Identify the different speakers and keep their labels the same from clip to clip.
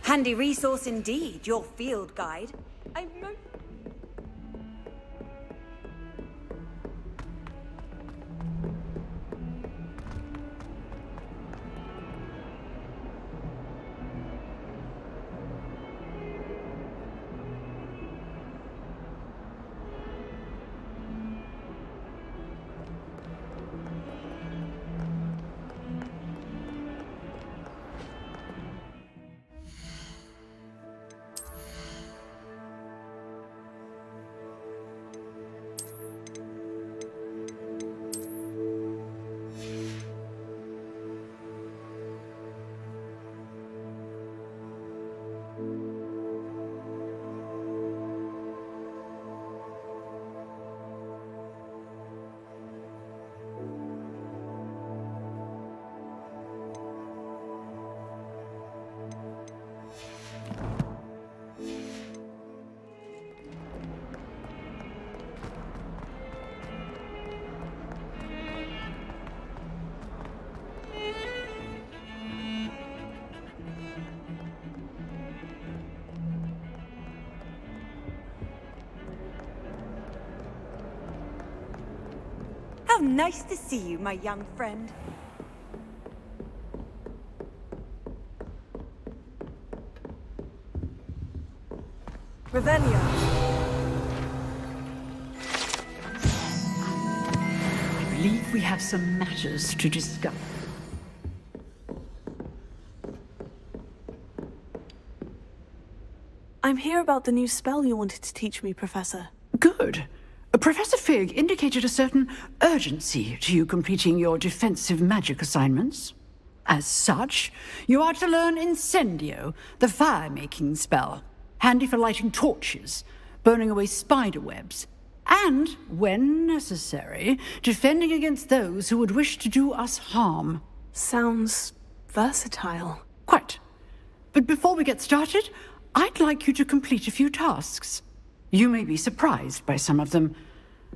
Speaker 1: Handy resource indeed, your field guide. How nice to see you, my young friend. Revelio.
Speaker 2: I believe we have some matters to discuss.
Speaker 3: I'm here about the new spell you wanted to teach me, Professor.
Speaker 2: Good. Professor Fig indicated a certain urgency to you completing your defensive magic assignments. As such, you are to learn Incendio, the fire-making spell, handy for lighting torches, burning away spider webs, and, when necessary, defending against those who would wish to do us harm.
Speaker 3: Sounds versatile.
Speaker 2: Quite. But before we get started, I'd like you to complete a few tasks. You may be surprised by some of them.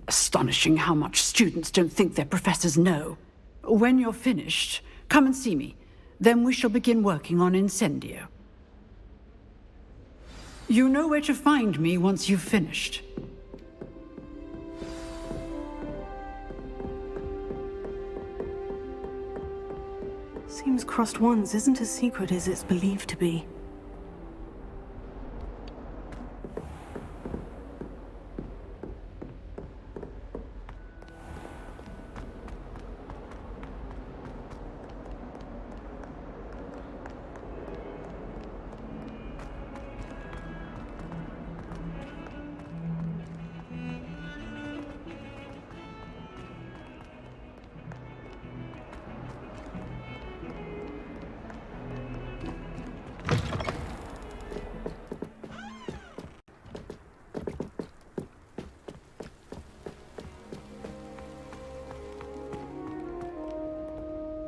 Speaker 2: Astonishing how much students don't think their professors know. When you're finished, come and see me. Then we shall begin working on Incendio. You know where to find me once you've finished.
Speaker 3: Seems Crossed Wands isn't as secret as it's believed to be.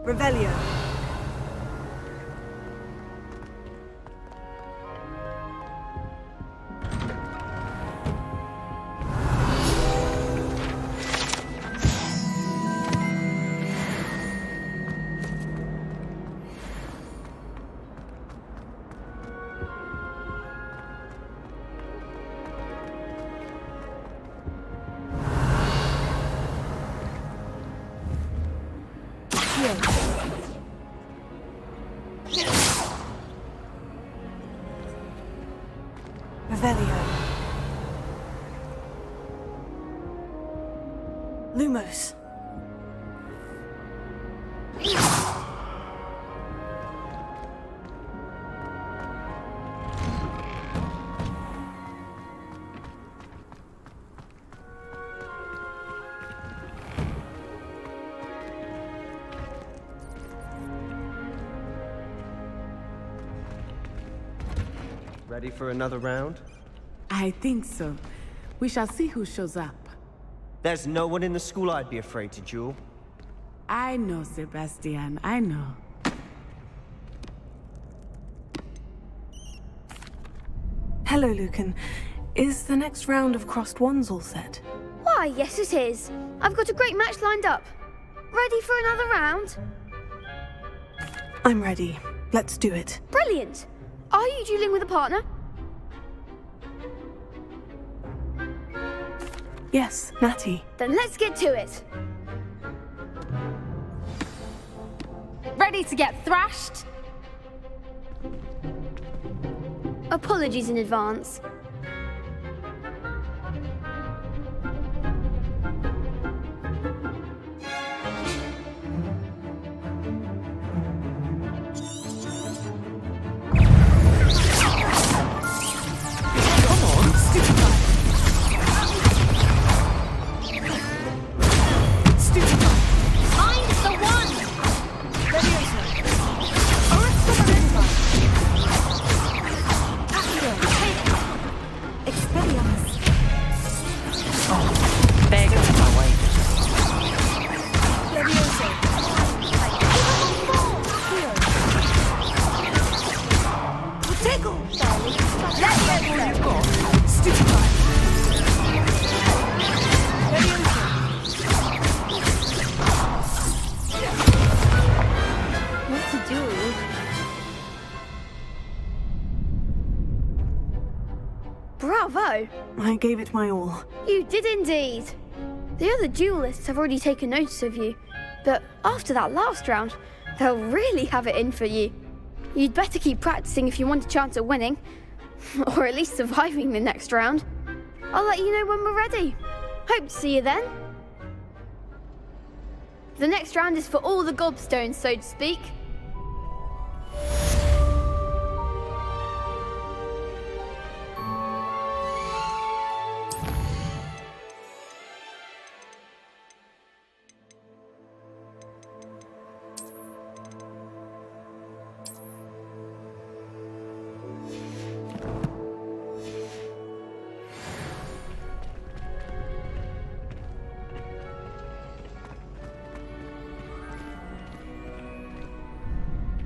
Speaker 1: Revelio. Revelio. Lumos.
Speaker 4: Ready for another round?
Speaker 5: I think so. We shall see who shows up.
Speaker 4: There's no one in the school I'd be afraid to duel.
Speaker 5: I know, Sebastian, I know.
Speaker 3: Hello, Lucan. Is the next round of Crossed Wands all set?
Speaker 6: Why, yes it is. I've got a great match lined up. Ready for another round?
Speaker 3: I'm ready. Let's do it.
Speaker 6: Brilliant. Are you dueling with a partner?
Speaker 3: Yes, Natty.
Speaker 6: Then let's get to it.
Speaker 7: Ready to get thrashed?
Speaker 6: Apologies in advance.
Speaker 3: Bravo! I gave it my all.
Speaker 6: You did indeed. The other duelists have already taken notice of you, but after that last round, they'll really have it in for you. You'd better keep practicing if you want a chance at winning, or at least surviving the next round. I'll let you know when we're ready. Hope to see you then. The next round is for all the gobstones, so to speak.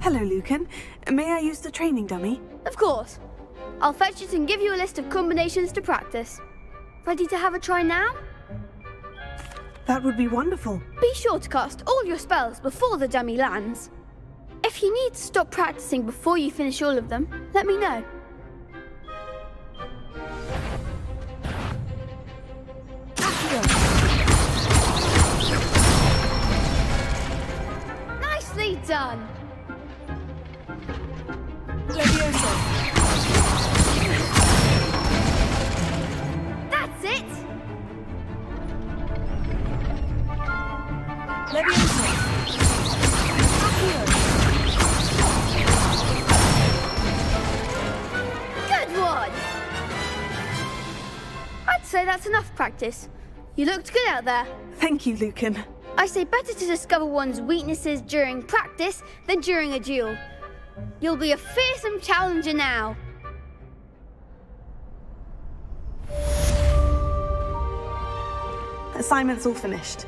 Speaker 3: Hello, Lucan. May I use the training dummy?
Speaker 6: Of course. I'll fetch it and give you a list of combinations to practice. Ready to have a try now?
Speaker 3: That would be wonderful.
Speaker 6: Be sure to cast all your spells before the dummy lands. If you need to stop practicing before you finish all of them, let me know. Nicely done! That's it! Good one! I'd say that's enough practice. You looked good out there.
Speaker 3: Thank you, Lucan.
Speaker 6: I say better to discover one's weaknesses during practice than during a duel. You'll be a fearsome challenger now.
Speaker 3: Assignment's all finished.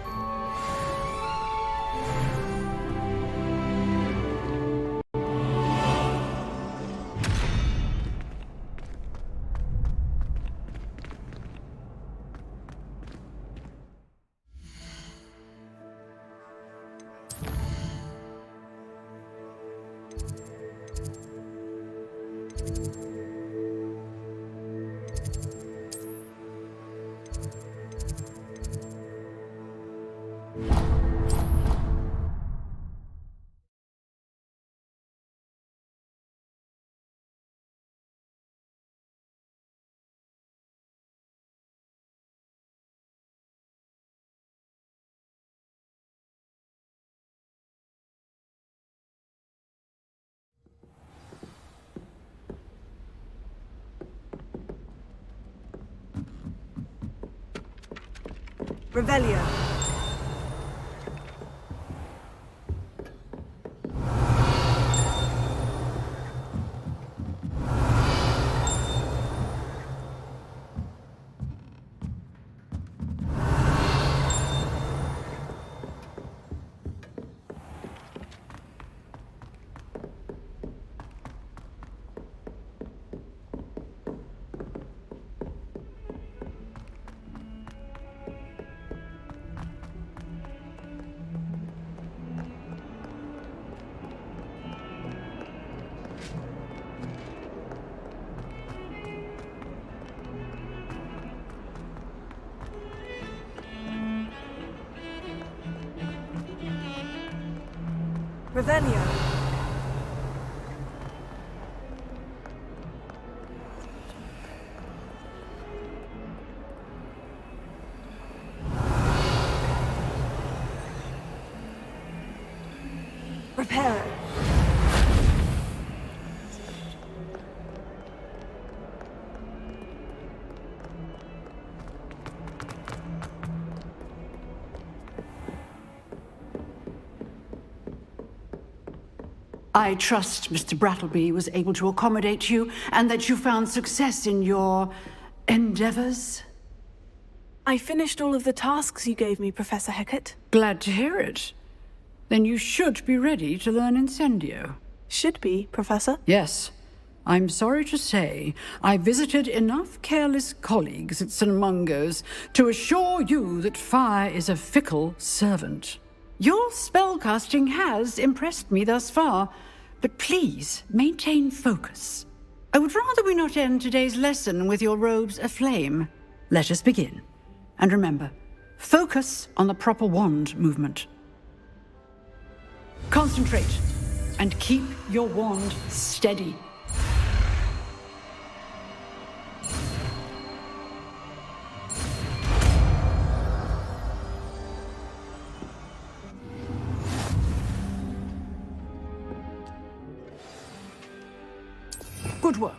Speaker 1: Revelio. Revelio. Reparo.
Speaker 2: I trust Mr. Brattleby was able to accommodate you and that you found success in your endeavors.
Speaker 3: I finished all of the tasks you gave me, Professor Hecat.
Speaker 2: Glad to hear it. Then you should be ready to learn Incendio.
Speaker 3: Should be, Professor.
Speaker 2: Yes. I'm sorry to say, I visited enough careless colleagues at St. Mungo's to assure you that fire is a fickle servant. Your spellcasting has impressed me thus far, but please maintain focus. I would rather we not end today's lesson with your robes aflame. Let us begin. And remember, focus on the proper wand movement. Concentrate and keep your wand steady. Good work.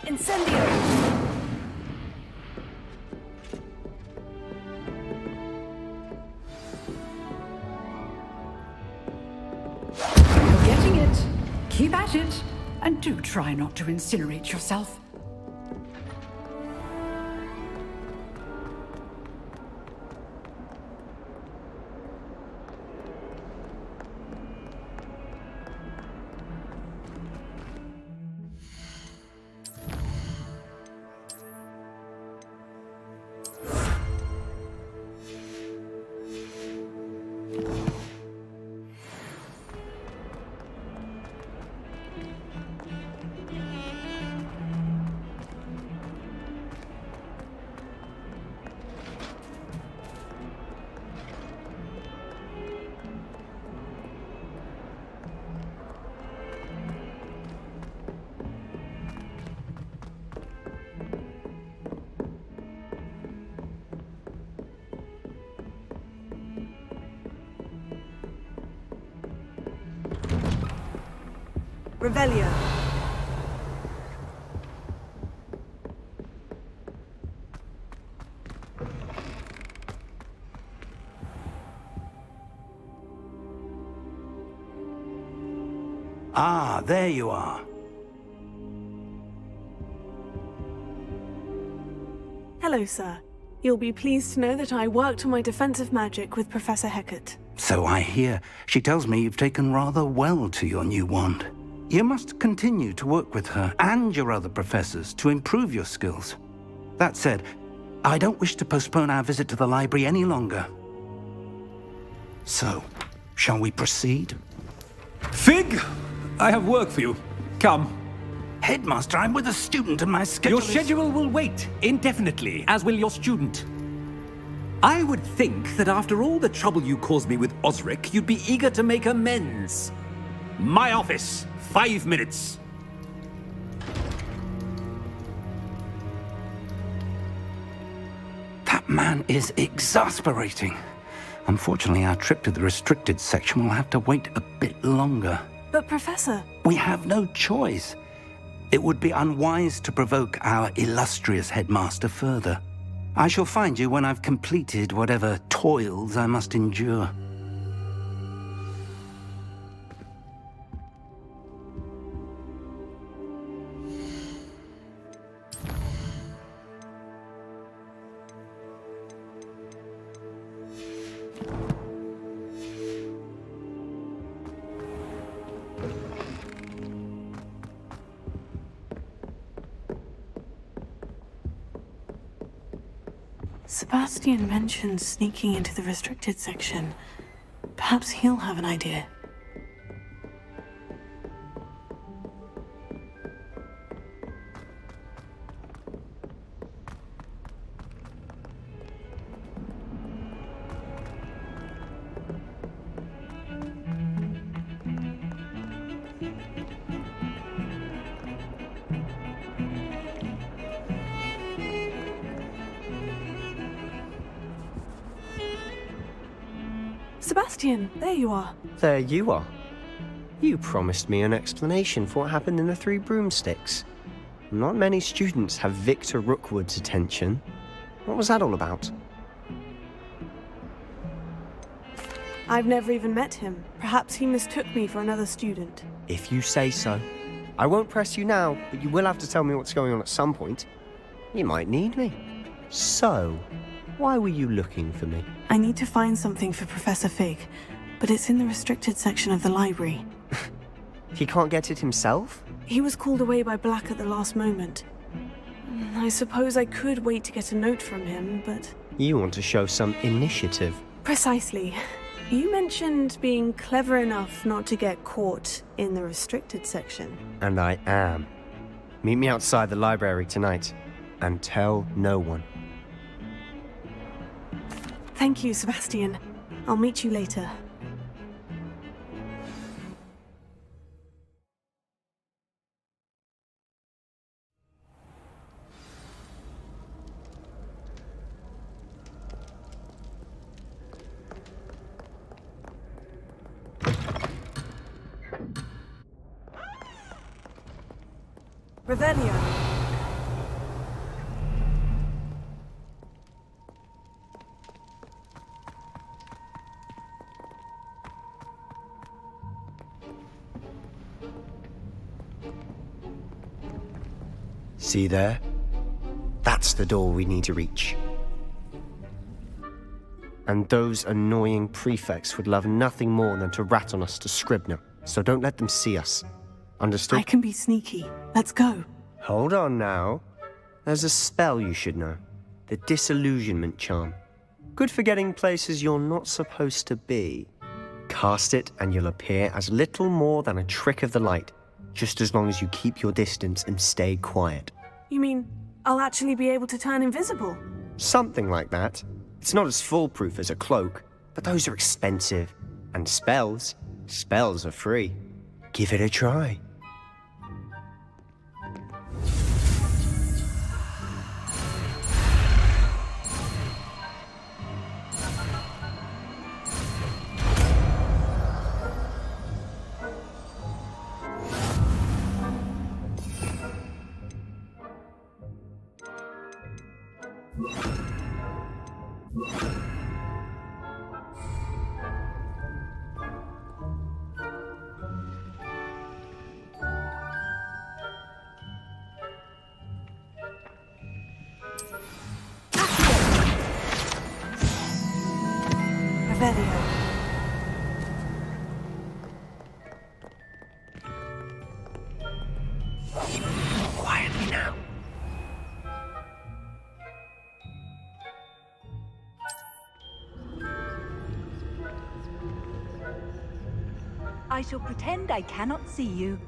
Speaker 1: Incendio.
Speaker 2: You're getting it. Keep at it. And do try not to incinerate yourself.
Speaker 1: Revelio.
Speaker 8: Ah, there you are.
Speaker 3: Hello, sir. You'll be pleased to know that I worked on my defensive magic with Professor Hecat.
Speaker 8: So I hear. She tells me you've taken rather well to your new wand. You must continue to work with her and your other professors to improve your skills. That said, I don't wish to postpone our visit to the library any longer. So, shall we proceed?
Speaker 9: Fig! I have work for you. Come.
Speaker 8: Headmaster, I'm with a student and my schedule
Speaker 9: Your schedule will wait indefinitely, as will your student. I would think that after all the trouble you caused me with Osric, you'd be eager to make amends. My office. 5 minutes.
Speaker 8: That man is exasperating. Unfortunately, our trip to the restricted section will have to wait a bit longer.
Speaker 3: But, Professor...
Speaker 8: We have no choice. It would be unwise to provoke our illustrious headmaster further. I shall find you when I've completed whatever toils I must endure.
Speaker 3: Sebastian mentioned sneaking into the restricted section. Perhaps he'll have an idea. Sebastian, there you are.
Speaker 4: There you are. You promised me an explanation for what happened in the Three Broomsticks. Not many students have Victor Rookwood's attention. What was that all about?
Speaker 3: I've never even met him. Perhaps he mistook me for another student.
Speaker 4: If you say so. I won't press you now, but you will have to tell me what's going on at some point. You might need me. So, why were you looking for me?
Speaker 3: I need to find something for Professor Fig, but it's in the restricted section of the library.
Speaker 4: He can't get it himself?
Speaker 3: He was called away by Black at the last moment. I suppose I could wait to get a note from him, but...
Speaker 4: You want to show some initiative.
Speaker 3: Precisely. You mentioned being clever enough not to get caught in the restricted section.
Speaker 4: And I am. Meet me outside the library tonight, and tell no one.
Speaker 3: Thank you, Sebastian. I'll meet you later.
Speaker 1: Revelio.
Speaker 4: See there? That's the door we need to reach. And those annoying prefects would love nothing more than to rat on us to Scribner, so don't let them see us. Understood?
Speaker 3: I can be sneaky. Let's go.
Speaker 4: Hold on now. There's a spell you should know. The Disillusionment Charm. Good for getting places you're not supposed to be. Cast it and you'll appear as little more than a trick of the light, just as long as you keep your distance and stay quiet.
Speaker 3: You mean I'll actually be able to turn invisible?
Speaker 4: Something like that. It's not as foolproof as a cloak, but those are expensive. And spells are free. Give it a try.
Speaker 1: Revelio.
Speaker 4: Quietly now.
Speaker 10: I shall pretend I cannot see you.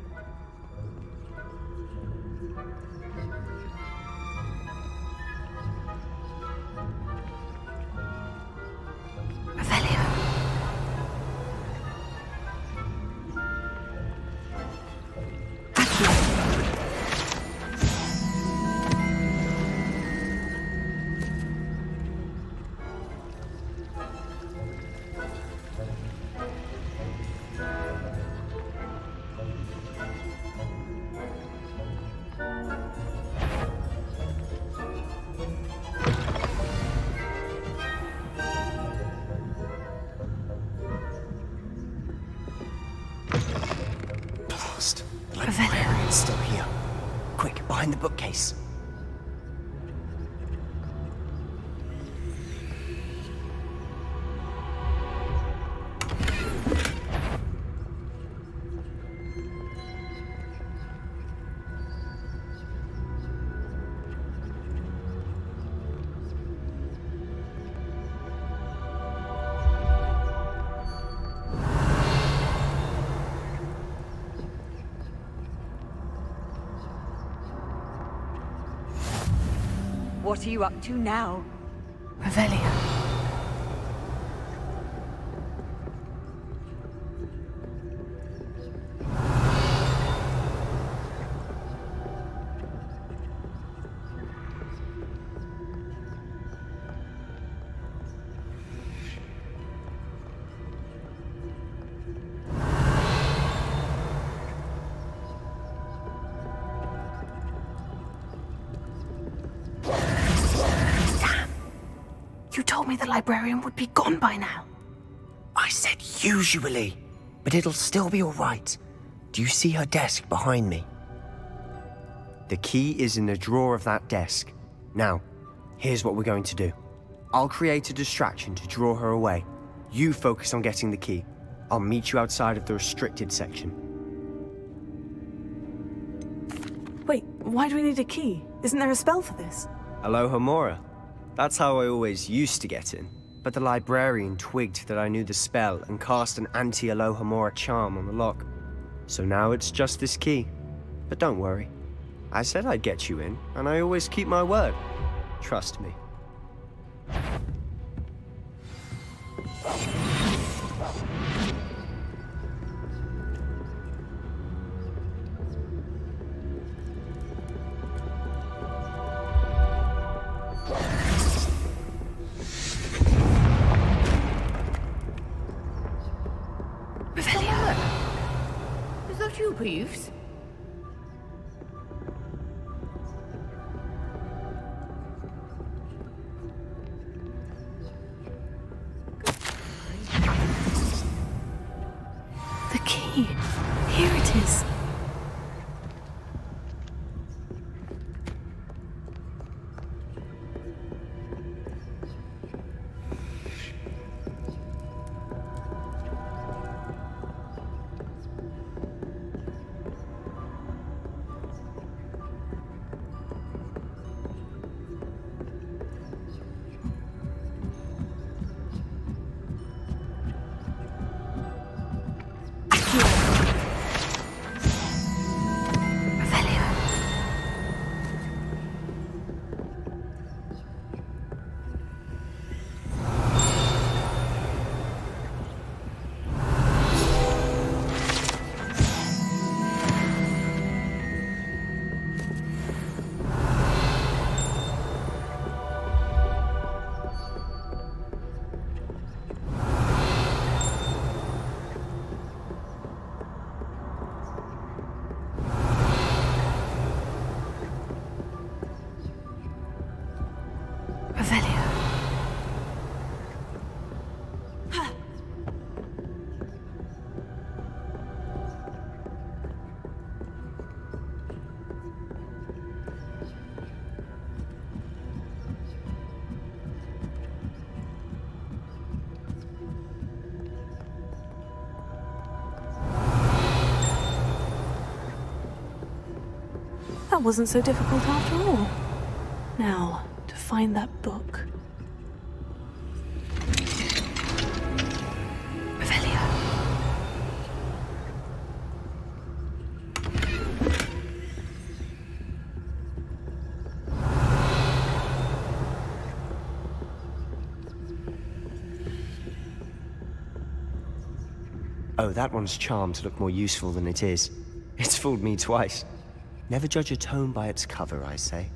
Speaker 4: The librarian's still here. Quick, behind the bookcase.
Speaker 10: What are you up to now?
Speaker 3: Revelio. You told me the librarian would be gone by now.
Speaker 4: I said usually, but it'll still be all right. Do you see her desk behind me? The key is in the drawer of that desk. Now, here's what we're going to do. I'll create a distraction to draw her away. You focus on getting the key. I'll meet you outside of the restricted section.
Speaker 3: Wait, why do we need a key? Isn't there a spell for this?
Speaker 4: Aloha Mora. That's how I always used to get in. But the librarian twigged that I knew the spell and cast an anti-Aloha Mora charm on the lock. So now it's just this key. But don't worry. I said I'd get you in, and I always keep my word. Trust me.
Speaker 5: Is that you, Peeves?
Speaker 3: The key. Here it is. That wasn't so difficult after all. Now, to find that book. Revelio.
Speaker 4: Oh, that one's charmed to look more useful than it is. It's fooled me twice. Never judge a tome by its cover, I say.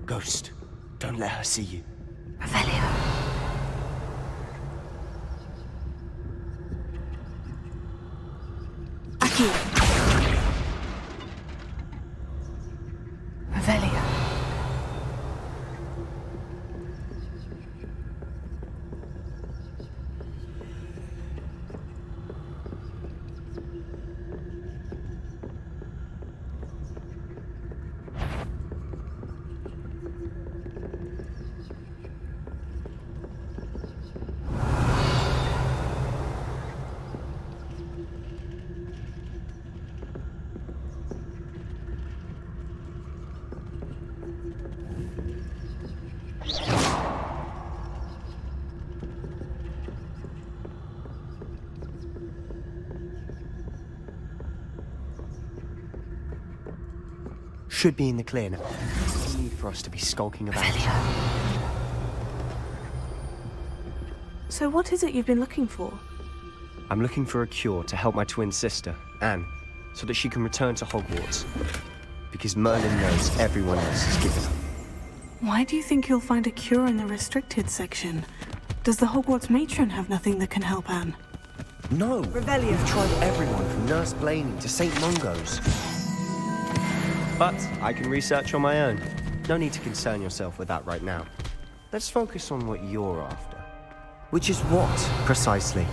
Speaker 4: Ghost, don't let her see you.
Speaker 3: Revelio. Revelio.
Speaker 4: should be in the clear now. No need for us to be skulking about.
Speaker 3: So what is it you've been looking for?
Speaker 4: I'm looking for a cure to help my twin sister, Anne, so that she can return to Hogwarts. Because Merlin knows everyone else has given up.
Speaker 3: Why do you think you'll find a cure in the restricted section? Does the Hogwarts matron have nothing that can help Anne?
Speaker 4: No!
Speaker 1: Revelio.
Speaker 4: We've tried everyone from Nurse Blaney to St. Mungo's. But I can research on my own. No need to concern yourself with that right now. Let's focus on what you're after. Which is what, precisely?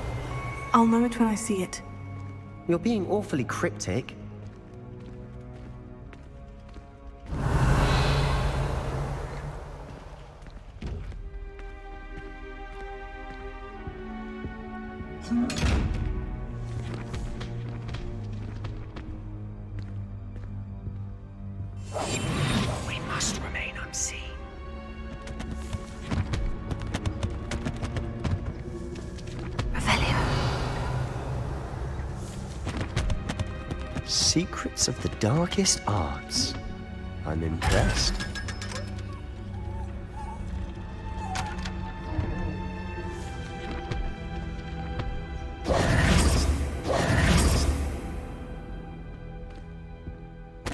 Speaker 3: I'll know it when I see it.
Speaker 4: You're being awfully cryptic. We must remain unseen. Secrets of the darkest arts. I'm impressed.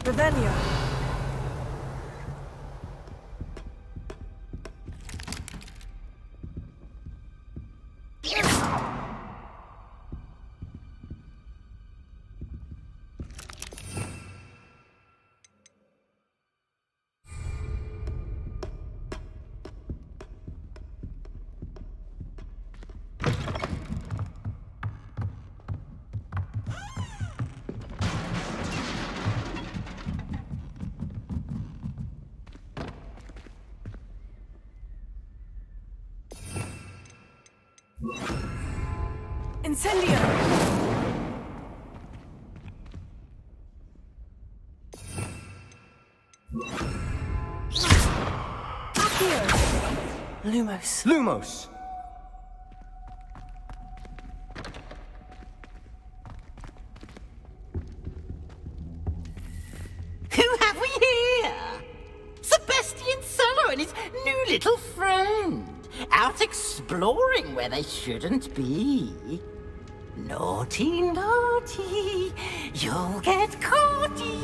Speaker 1: Revelio. Incendio!
Speaker 3: Lumos.
Speaker 4: Lumos!
Speaker 11: Who have we here? Sebastian Solo and his new little friend. Out exploring where they shouldn't be. Naughty, naughty, you'll get caughty.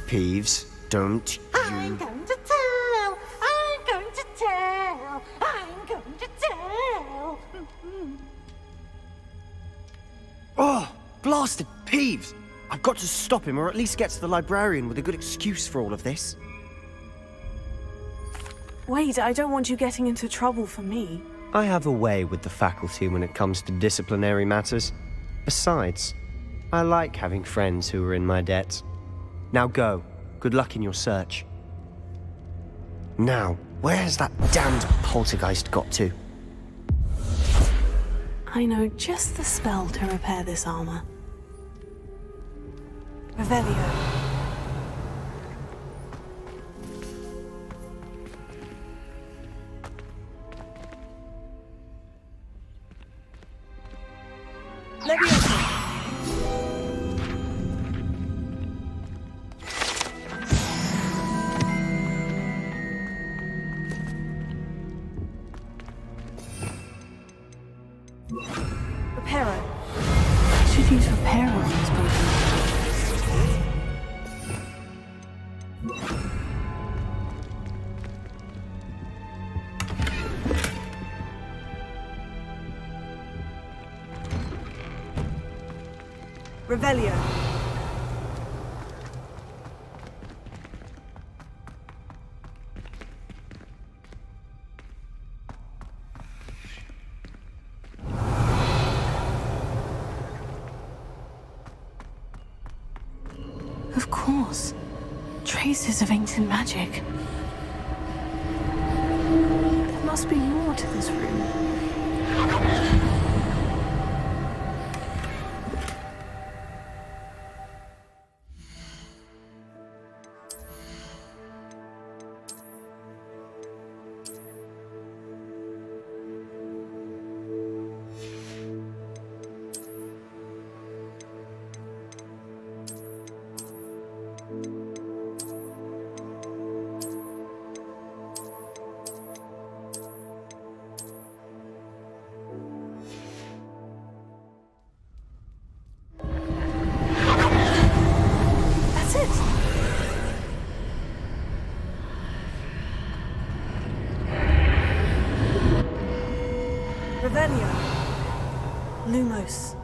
Speaker 4: Peeves, don't
Speaker 11: I'm going to tell, I'm going to tell, I'm going to tell.
Speaker 4: Oh, blasted Peeves! I've got to stop him, or at least get to the librarian with a good excuse for all of this.
Speaker 3: Wait, I don't want you getting into trouble for me.
Speaker 4: I have a way with the faculty when it comes to disciplinary matters. Besides, I like having friends who are in my debt. Now go. Good luck in your search. Now, where has that damned poltergeist got to?
Speaker 3: I know just the spell to repair this armor.
Speaker 1: Revelio. Reparo.
Speaker 3: I should use repair on these Pokemon.
Speaker 1: Revelio.
Speaker 3: Of course. Traces of ancient magic. There must be more to this room.
Speaker 1: Revelio. Lumos.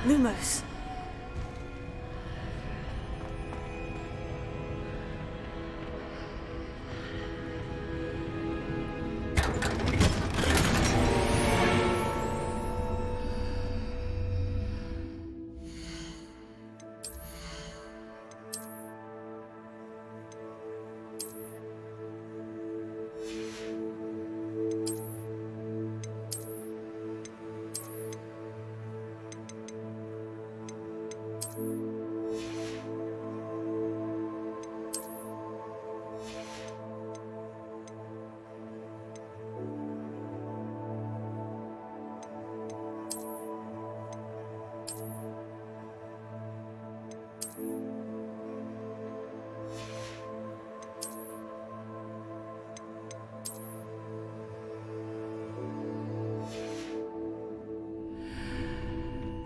Speaker 1: Lumos.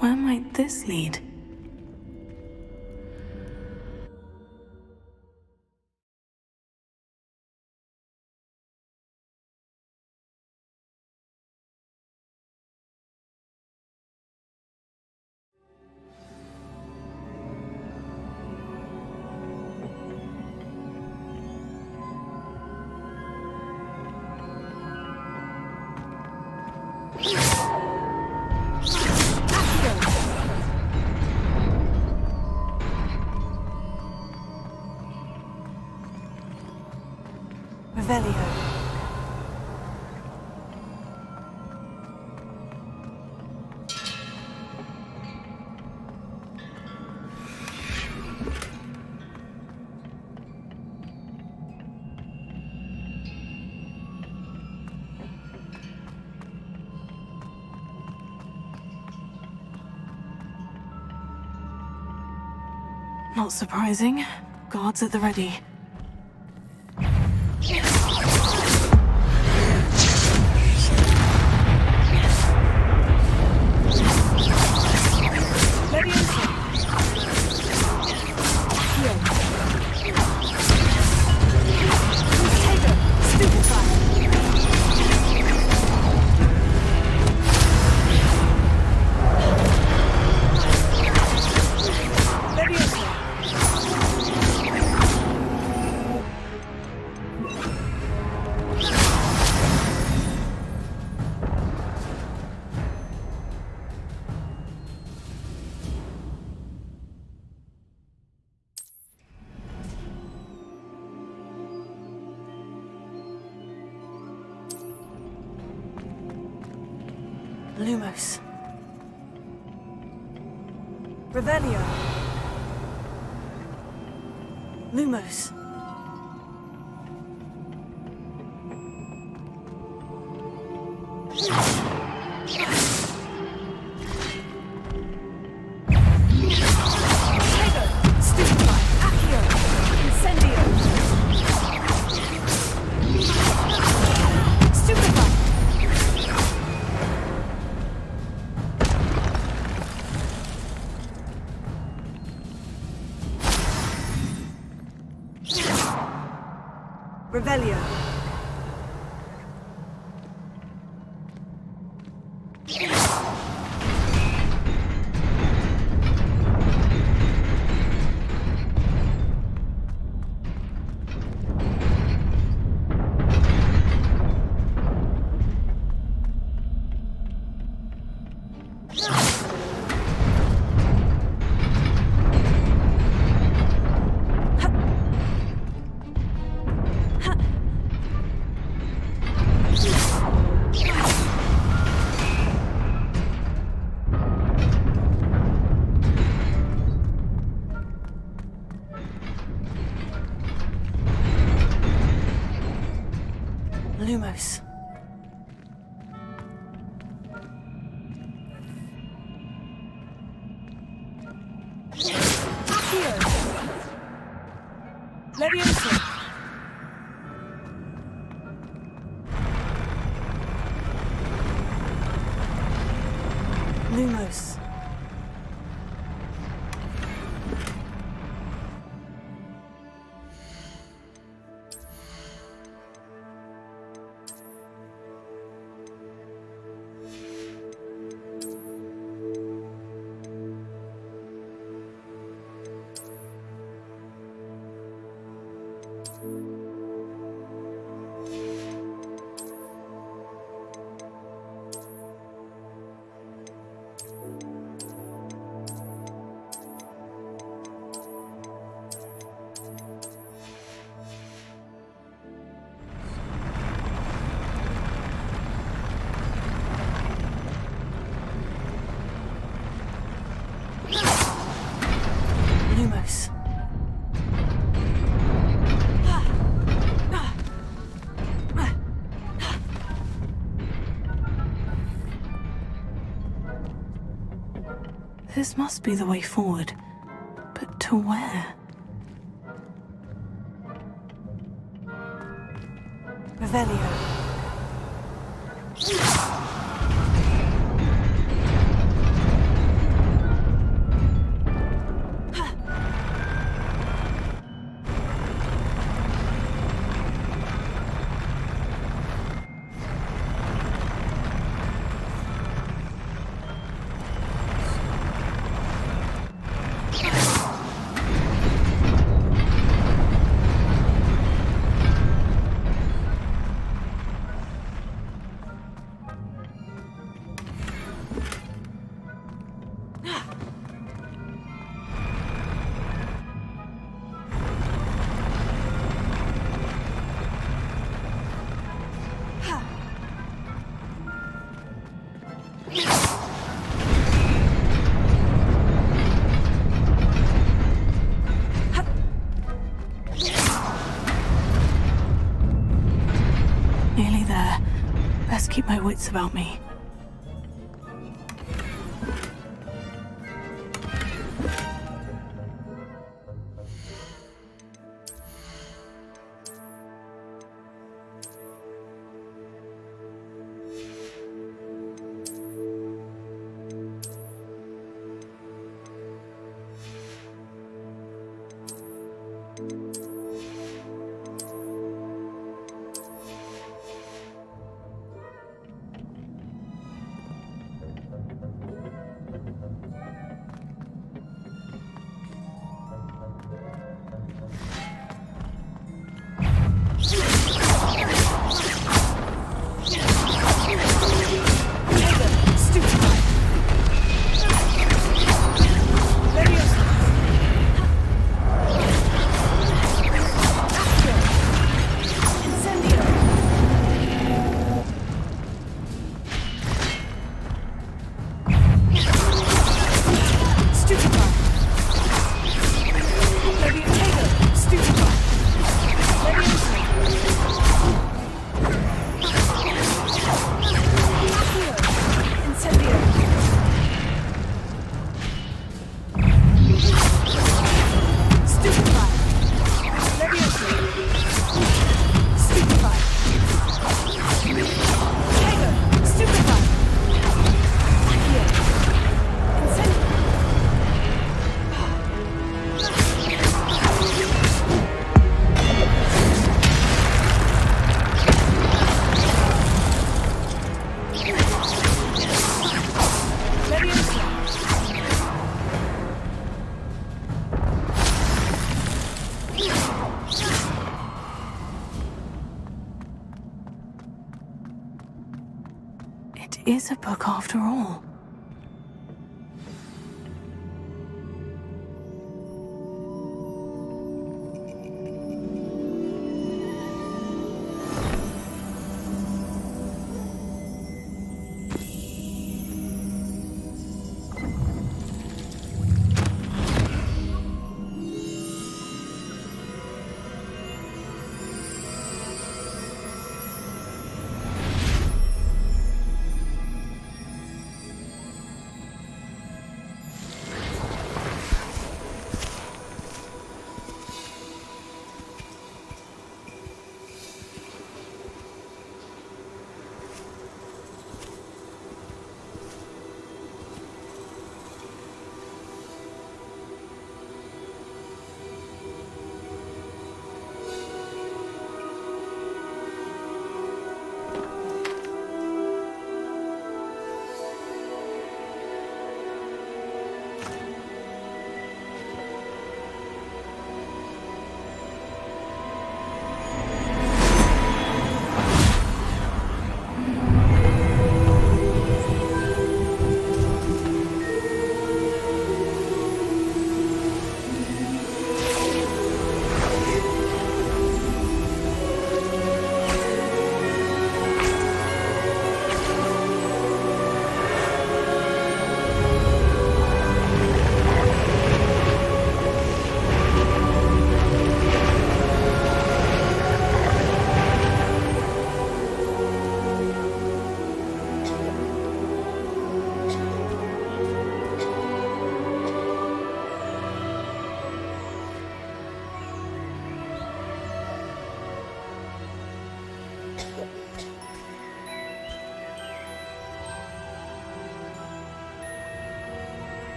Speaker 3: Where might this lead? Revelio. Not surprising. Guards at the ready. Lumos. Revelio. Lumos. Revelio.
Speaker 1: Lumos. Accio. Leviosa. Lumos. Lumos. This must be the way forward. But to where? Revelio. Nearly there. Best keep my wits about me. It is a book after all.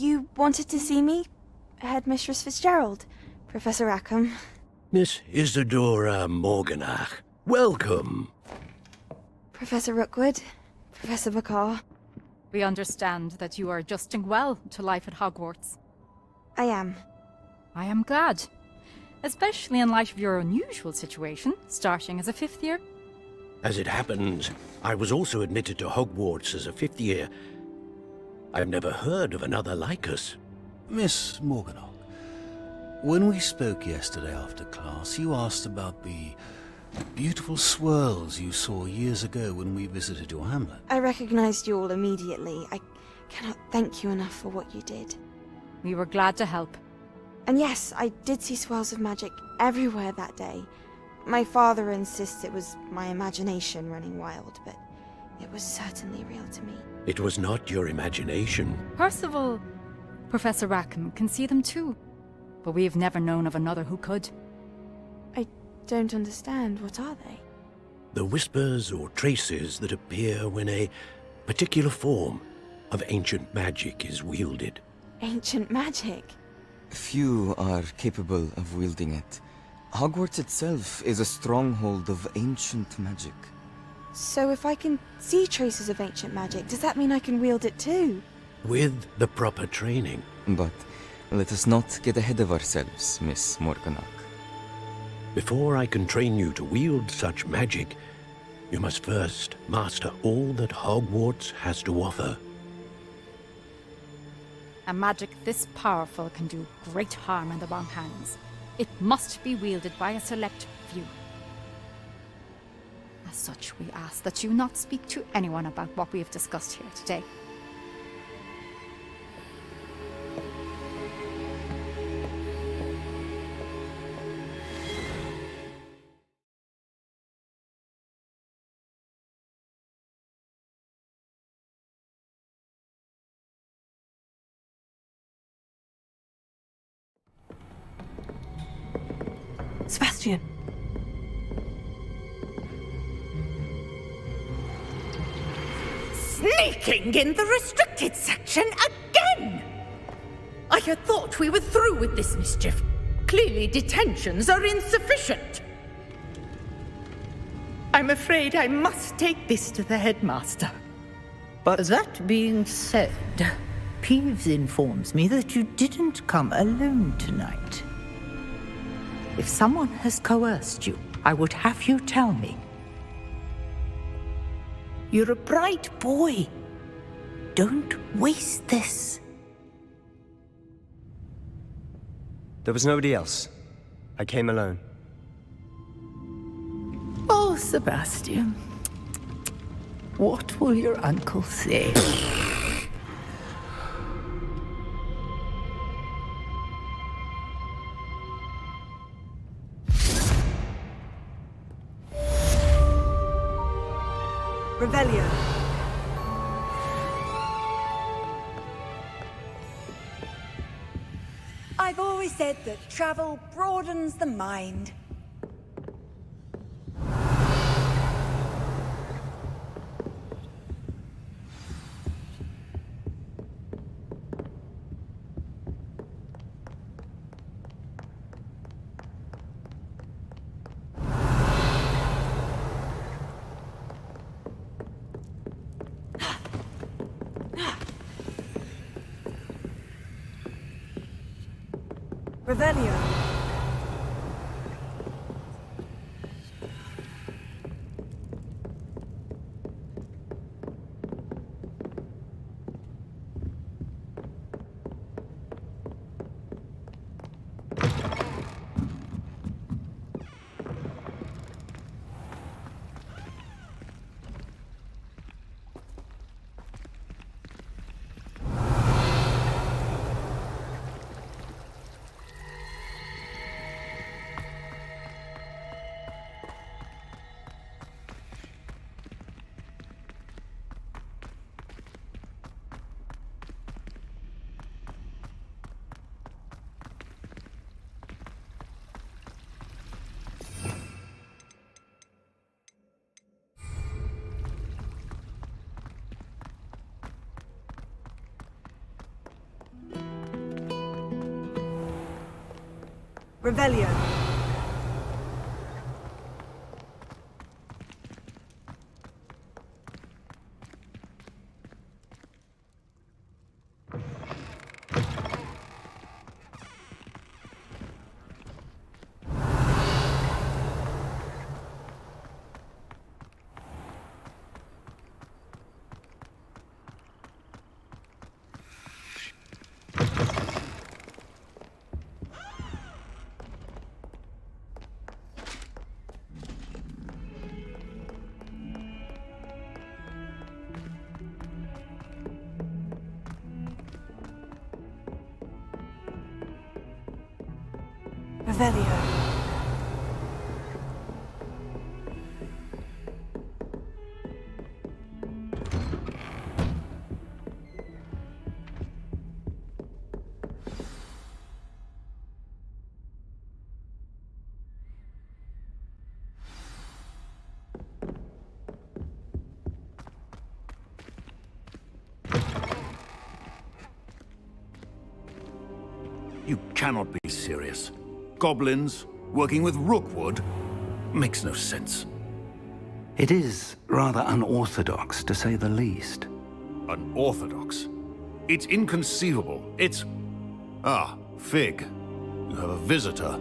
Speaker 12: You wanted to see me? Headmistress Fitzgerald, Professor Rackham.
Speaker 13: Miss Isadora Morganach, welcome.
Speaker 12: Professor Rookwood, Professor Bakar.
Speaker 7: We understand that you are adjusting well to life at Hogwarts.
Speaker 12: I am.
Speaker 7: I am glad. Especially in light of your unusual situation, starting as a 5th year.
Speaker 13: As it happens, I was also admitted to Hogwarts as a 5th year. I've never heard of another like us.
Speaker 14: Miss Morganach, when we spoke yesterday after class, you asked about the beautiful swirls you saw years ago when we visited your hamlet.
Speaker 12: I recognized you all immediately. I cannot thank you enough for what you did.
Speaker 7: We were glad to help.
Speaker 12: And yes, I did see swirls of magic everywhere that day. My father insists it was my imagination running wild, but it was certainly real to me.
Speaker 13: It was not your imagination.
Speaker 7: Percival, Professor Rackham can see them too. But we have never known of another who could.
Speaker 12: I don't understand. What are they?
Speaker 13: The whispers or traces that appear when a particular form of ancient magic is wielded.
Speaker 12: Ancient magic?
Speaker 15: Few are capable of wielding it. Hogwarts itself is a stronghold of ancient magic.
Speaker 12: So if I can see traces of ancient magic, does that mean I can wield it too?
Speaker 13: With the proper training.
Speaker 15: But let us not get ahead of ourselves, Miss Morganach.
Speaker 13: Before I can train you to wield such magic, you must first master all that Hogwarts has to offer.
Speaker 7: A magic this powerful can do great harm in the wrong hands. It must be wielded by a select few. As such, we ask that you not speak to anyone about what we have discussed here today.
Speaker 1: Sebastian.
Speaker 11: Sneaking in the restricted section again! I had thought we were through with this mischief. Clearly detentions are insufficient. I'm afraid I must take this to the headmaster.
Speaker 16: But that being said, Peeves informs me that you didn't come alone tonight. If someone has coerced you, I would have you tell me. You're a bright boy. Don't waste this.
Speaker 4: There was nobody else. I came alone.
Speaker 16: Oh, Sebastian. What will your uncle say?
Speaker 2: Revelio.
Speaker 10: I've always said that travel broadens the mind.
Speaker 2: Revelio.
Speaker 3: Revelio. Revelio.
Speaker 13: You cannot be serious. Goblins working with Rookwood makes no sense.
Speaker 8: It is rather unorthodox, to say the least.
Speaker 13: Unorthodox? It's inconceivable. It's... Ah, Fig. You have a visitor.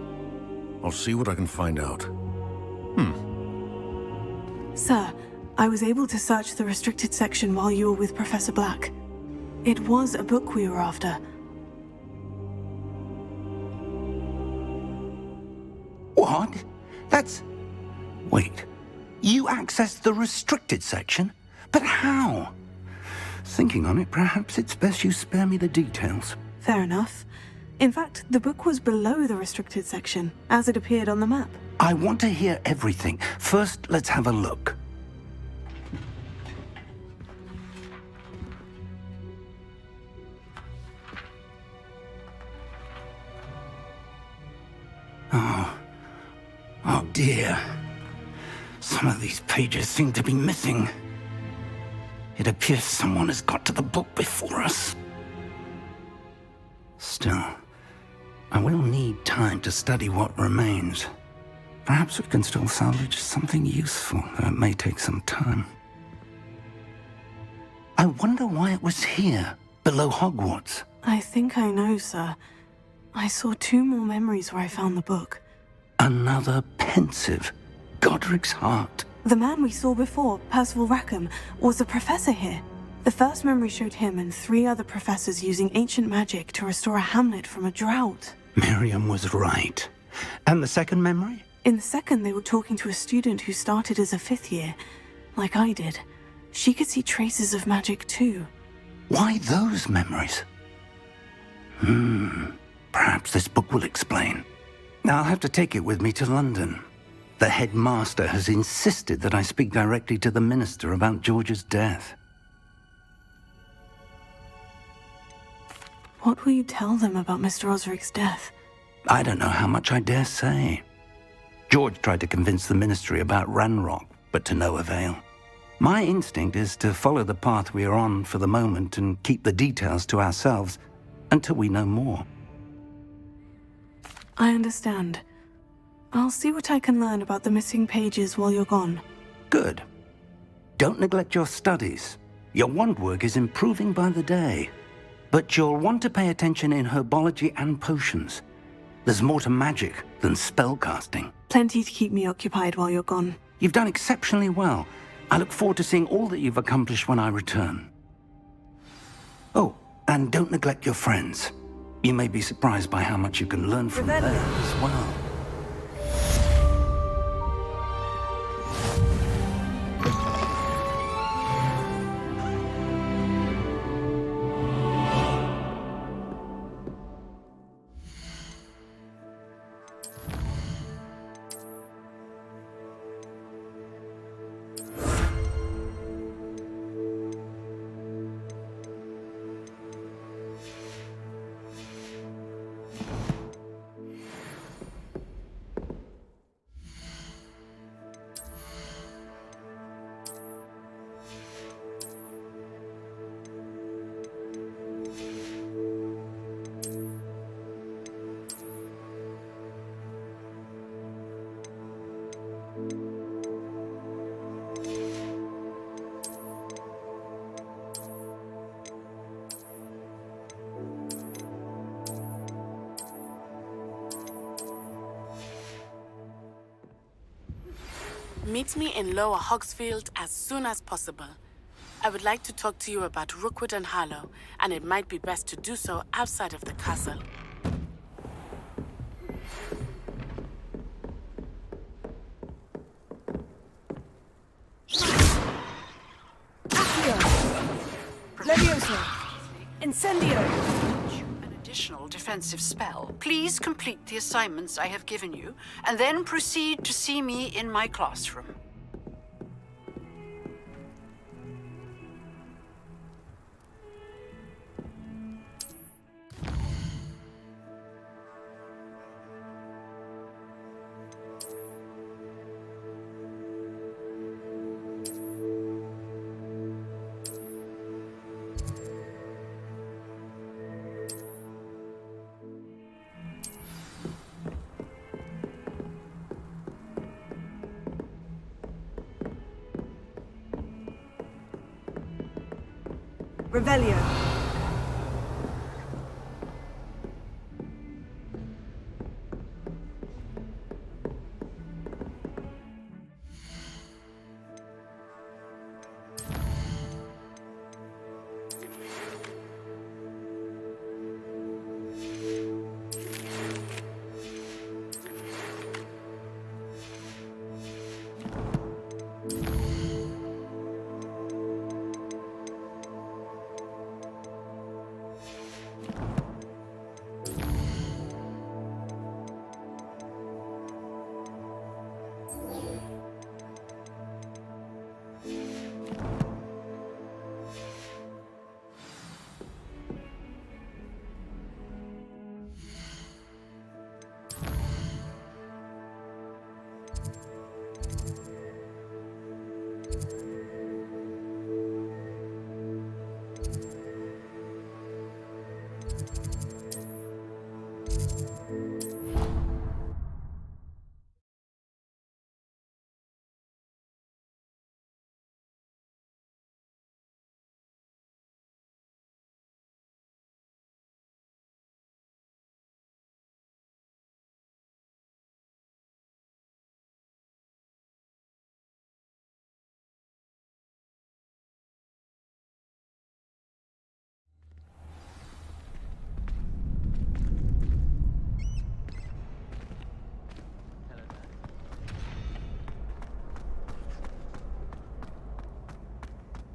Speaker 13: I'll see what I can find out.
Speaker 3: Sir, I was able to search the restricted section while you were with Professor Black. It was a book we were after.
Speaker 8: What? That's... Wait. You accessed the restricted section? But how? Thinking on it, perhaps it's best you spare me the details.
Speaker 3: Fair enough. In fact, the book was below the restricted section, as it appeared on the map.
Speaker 8: I want to hear everything. First, let's have a look. Oh dear. Some of these pages seem to be missing. It appears someone has got to the book before us. Still, I will need time to study what remains. Perhaps we can still salvage something useful, though it may take some time. I wonder why it was here, below Hogwarts.
Speaker 3: I think I know, sir. I saw 2 more memories where I found the book.
Speaker 8: Another pensive. Godric's heart.
Speaker 3: The man we saw before, Percival Rackham, was a professor here. The first memory showed him and 3 other professors using ancient magic to restore a hamlet from a drought.
Speaker 8: Miriam was right. And the second memory?
Speaker 3: In the second, they were talking to a student who started as a 5th year, like I did. She could see traces of magic too.
Speaker 8: Why those memories? Perhaps this book will explain. I'll have to take it with me to London. The headmaster has insisted that I speak directly to the minister about George's death.
Speaker 3: What will you tell them about Mr. Osric's death?
Speaker 8: I don't know how much I dare say. George tried to convince the ministry about Ranrock, but to no avail. My instinct is to follow the path we are on for the moment and keep the details to ourselves until we know more.
Speaker 3: I understand. I'll see what I can learn about the missing pages while you're gone.
Speaker 8: Good. Don't neglect your studies. Your wand work is improving by the day. But you'll want to pay attention in herbology and potions. There's more to magic than spellcasting.
Speaker 3: Plenty to keep me occupied while you're gone.
Speaker 8: You've done exceptionally well. I look forward to seeing all that you've accomplished when I return. Oh, and don't neglect your friends. You may be surprised by how much you can learn from them as well.
Speaker 1: Meet me in Lower Hogsfield as soon as possible. I would like to talk to you about Rookwood and Harlow, and it might be best to do so outside of the castle.
Speaker 2: Leviosa! Incendio! An additional defensive spell. Please complete the assignments I have given you, and then proceed to see me in my classroom. Revelio.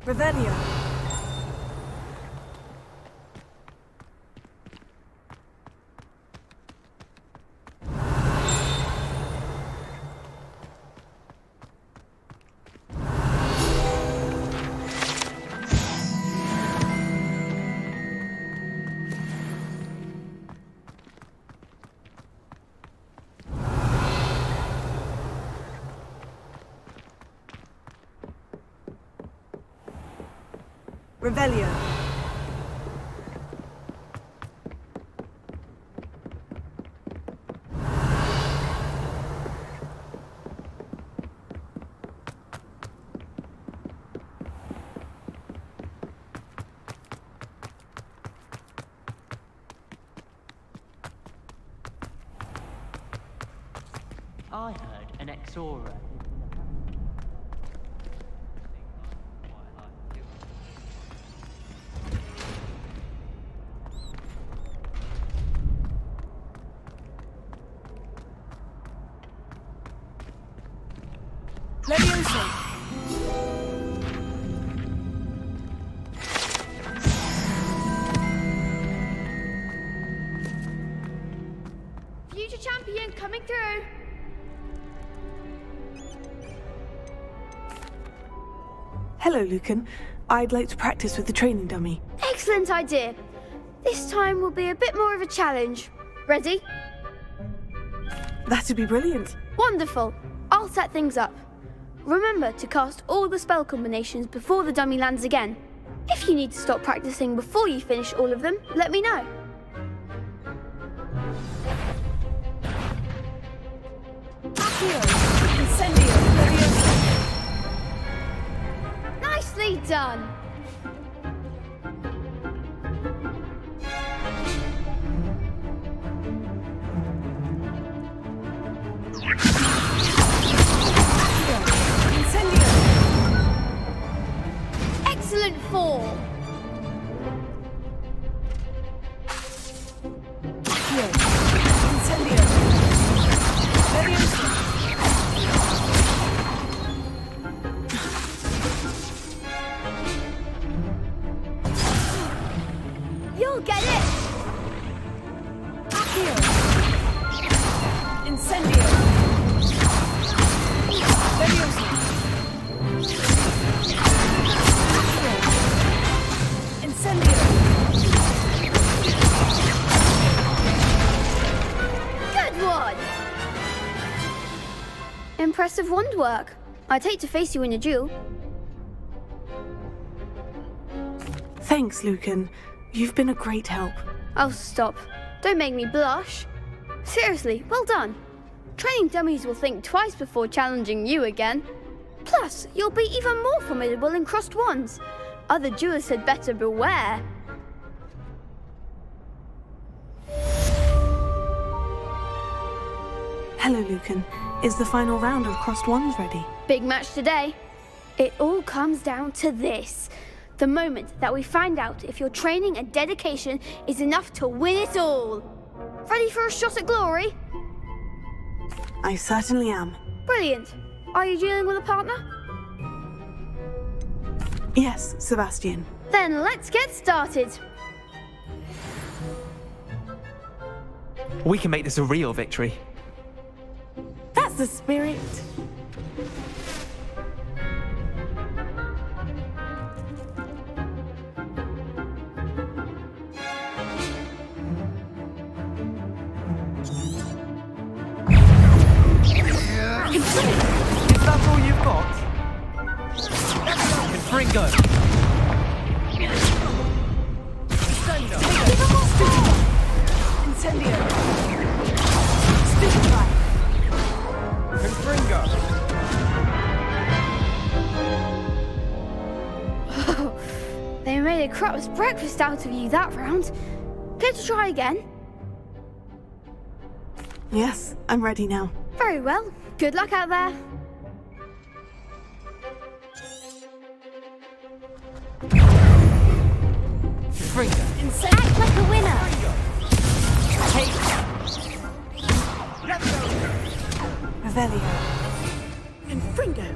Speaker 2: Revelio. Revelio.
Speaker 17: I heard an Exora.
Speaker 6: Future champion coming through.
Speaker 3: Hello, Lucan. I'd like to practice with the training dummy.
Speaker 6: Excellent idea. This time will be a bit more of a challenge. Ready?
Speaker 3: That'd be brilliant.
Speaker 6: Wonderful. I'll set things up. Remember to cast all the spell combinations before the dummy lands again. If you need to stop practicing before you finish all of them, let me know. Nicely done. Impressive wand work. I'd hate to face you in a duel.
Speaker 3: Thanks, Lucan. You've been a great help.
Speaker 6: Oh, stop. Don't make me blush. Seriously, well done. Training dummies will think twice before challenging you again. Plus, you'll be even more formidable in crossed wands. Other duelists had better beware.
Speaker 3: Hello, Lucan. Is the final round of crossed wands ready?
Speaker 6: Big match today. It all comes down to this. The moment that we find out if your training and dedication is enough to win it all. Ready for a shot at glory?
Speaker 3: I certainly am.
Speaker 6: Brilliant. Are you dealing with a partner?
Speaker 3: Yes, Sebastian.
Speaker 6: Then let's get started.
Speaker 18: We can make this a real victory.
Speaker 5: That's the spirit.
Speaker 18: Is that all you've got? Confringo!
Speaker 3: Incendio! Stupefy!
Speaker 18: Confringo!
Speaker 6: Oh, they made a crap's breakfast out of you that round. Care to try again?
Speaker 3: Yes, I'm ready now.
Speaker 6: Very well. Good luck out there.
Speaker 18: Confringo!
Speaker 6: Act like a winner.
Speaker 3: Revelio.
Speaker 5: Confringo.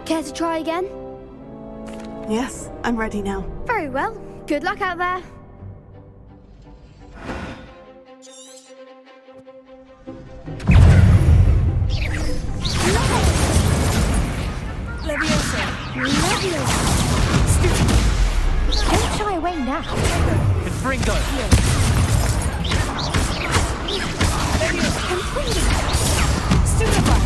Speaker 6: Care to try again?
Speaker 3: Yes, I'm ready now.
Speaker 6: Very well. Good luck out there.
Speaker 3: Leviosa.
Speaker 7: Don't shy away now.
Speaker 18: Confringo!
Speaker 3: Stupefy.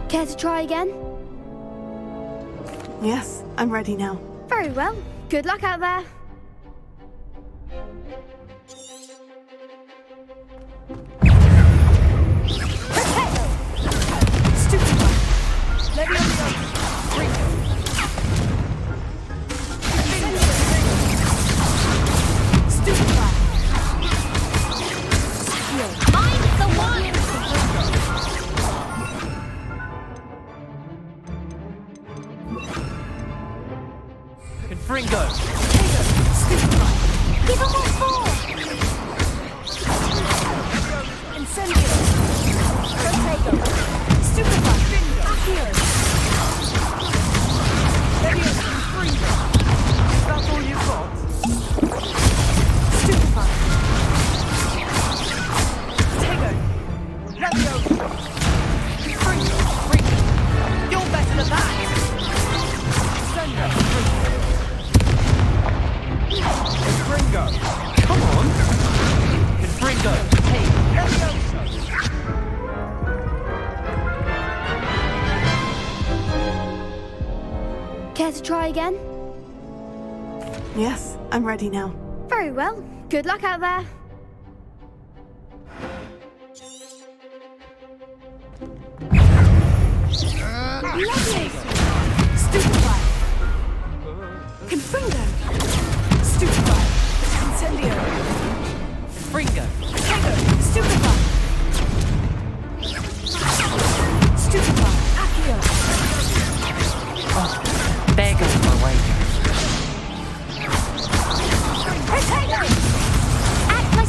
Speaker 6: Care to try again?
Speaker 3: Yes, I'm ready now.
Speaker 6: Very well. Good luck out there.
Speaker 3: Stupefy. Leviosa. Stupefy.
Speaker 6: Mind the one!
Speaker 18: Confringo!
Speaker 3: Stupefy.
Speaker 6: Give them all four!
Speaker 3: Incendio. Protego. Stupefy. Accio. Leviosa.
Speaker 18: Is that all you've got?
Speaker 3: Stupefy. Protego. Leviosa. You're better than that.
Speaker 18: Confringo! Come on! Confringo! Hey!
Speaker 6: Care to try again?
Speaker 3: Yes, I'm ready now.
Speaker 6: Very well. Good luck out there.
Speaker 3: Stupefy. Confringo. Stupefy. Incendio.
Speaker 18: Confringo!
Speaker 3: Protego. Stupefy. Stupefy. Accio.
Speaker 18: Oh, there goes my wager.
Speaker 6: Protego! Act like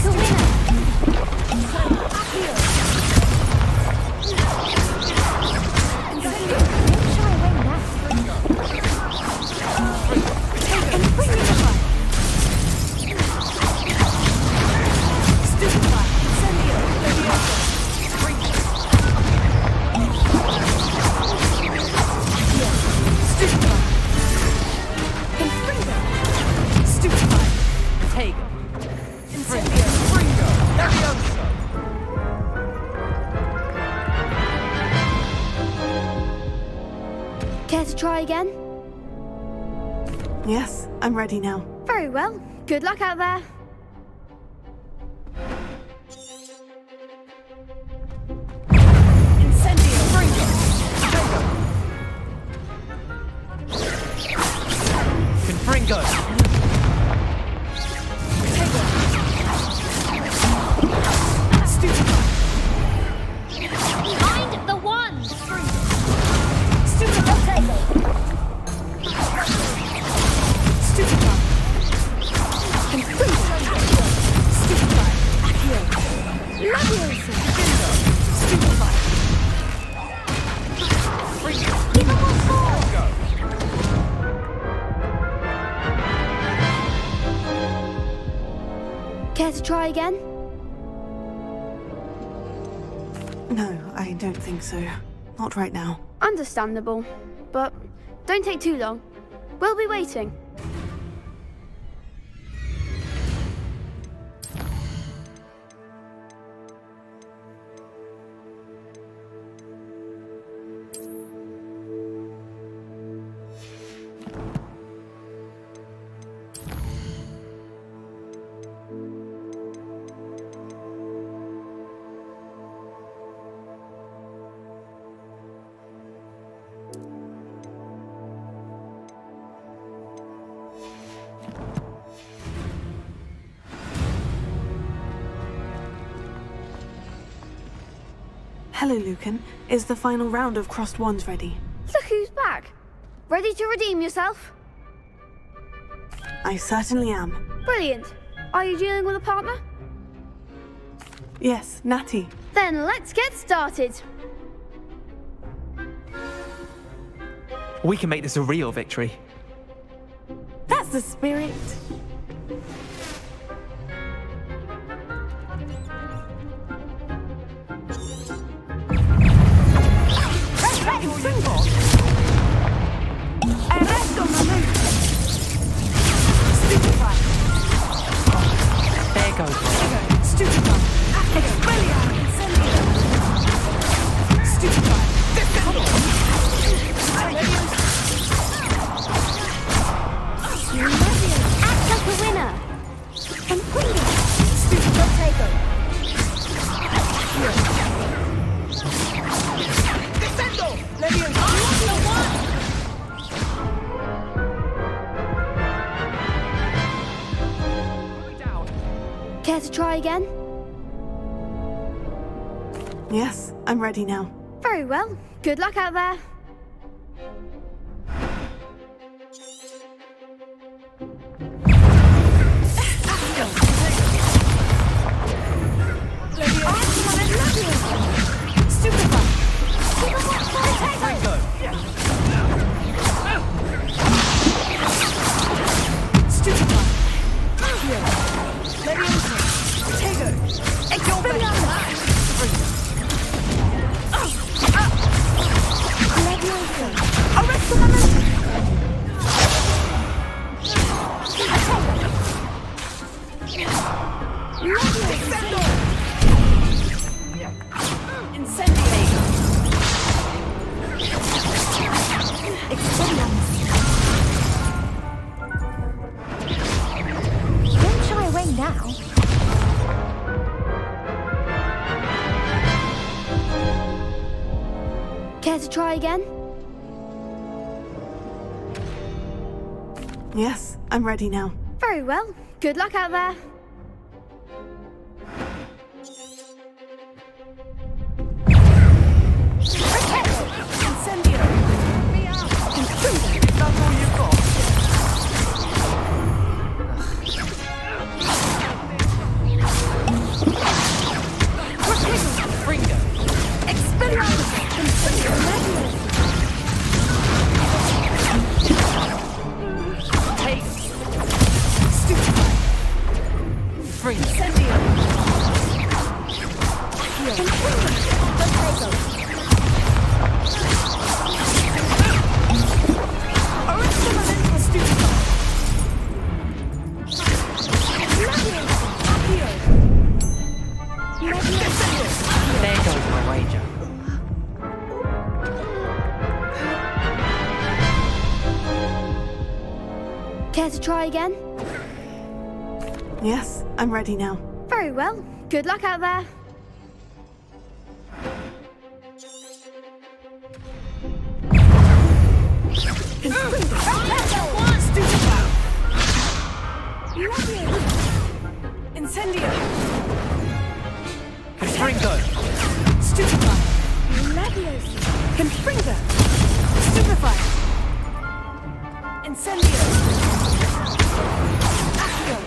Speaker 6: Care to try again?
Speaker 3: Yes, I'm ready now.
Speaker 6: Very well. Good luck out there.
Speaker 18: Confringo!
Speaker 6: Find the one! Care to try again?
Speaker 3: No, I don't think so. Not right now.
Speaker 6: Understandable. But don't take too long. We'll be waiting.
Speaker 3: Hello, Lucan. Is the final round of Crossed Wands ready?
Speaker 6: Look who's back. Ready to redeem yourself?
Speaker 3: I certainly am.
Speaker 6: Brilliant. Are you dealing with a partner?
Speaker 3: Yes, Natty.
Speaker 6: Then let's get started.
Speaker 18: We can make this a real victory.
Speaker 5: That's the spirit.
Speaker 18: There goes.
Speaker 6: Act like a winner. Care to try again?
Speaker 3: Yes, I'm ready now.
Speaker 6: Very well. Good luck out there.
Speaker 19: Don't shy away now.
Speaker 6: Care to try again?
Speaker 3: Yes, I'm ready now.
Speaker 6: Very well. Good luck out there. Care to try again?
Speaker 3: Yes, I'm ready now.
Speaker 6: Very well. Good luck out there.
Speaker 3: Incendio!
Speaker 18: Confringo!
Speaker 3: Stupefy! Leviosa! Confringo! Stupefy! Incendio! Accio!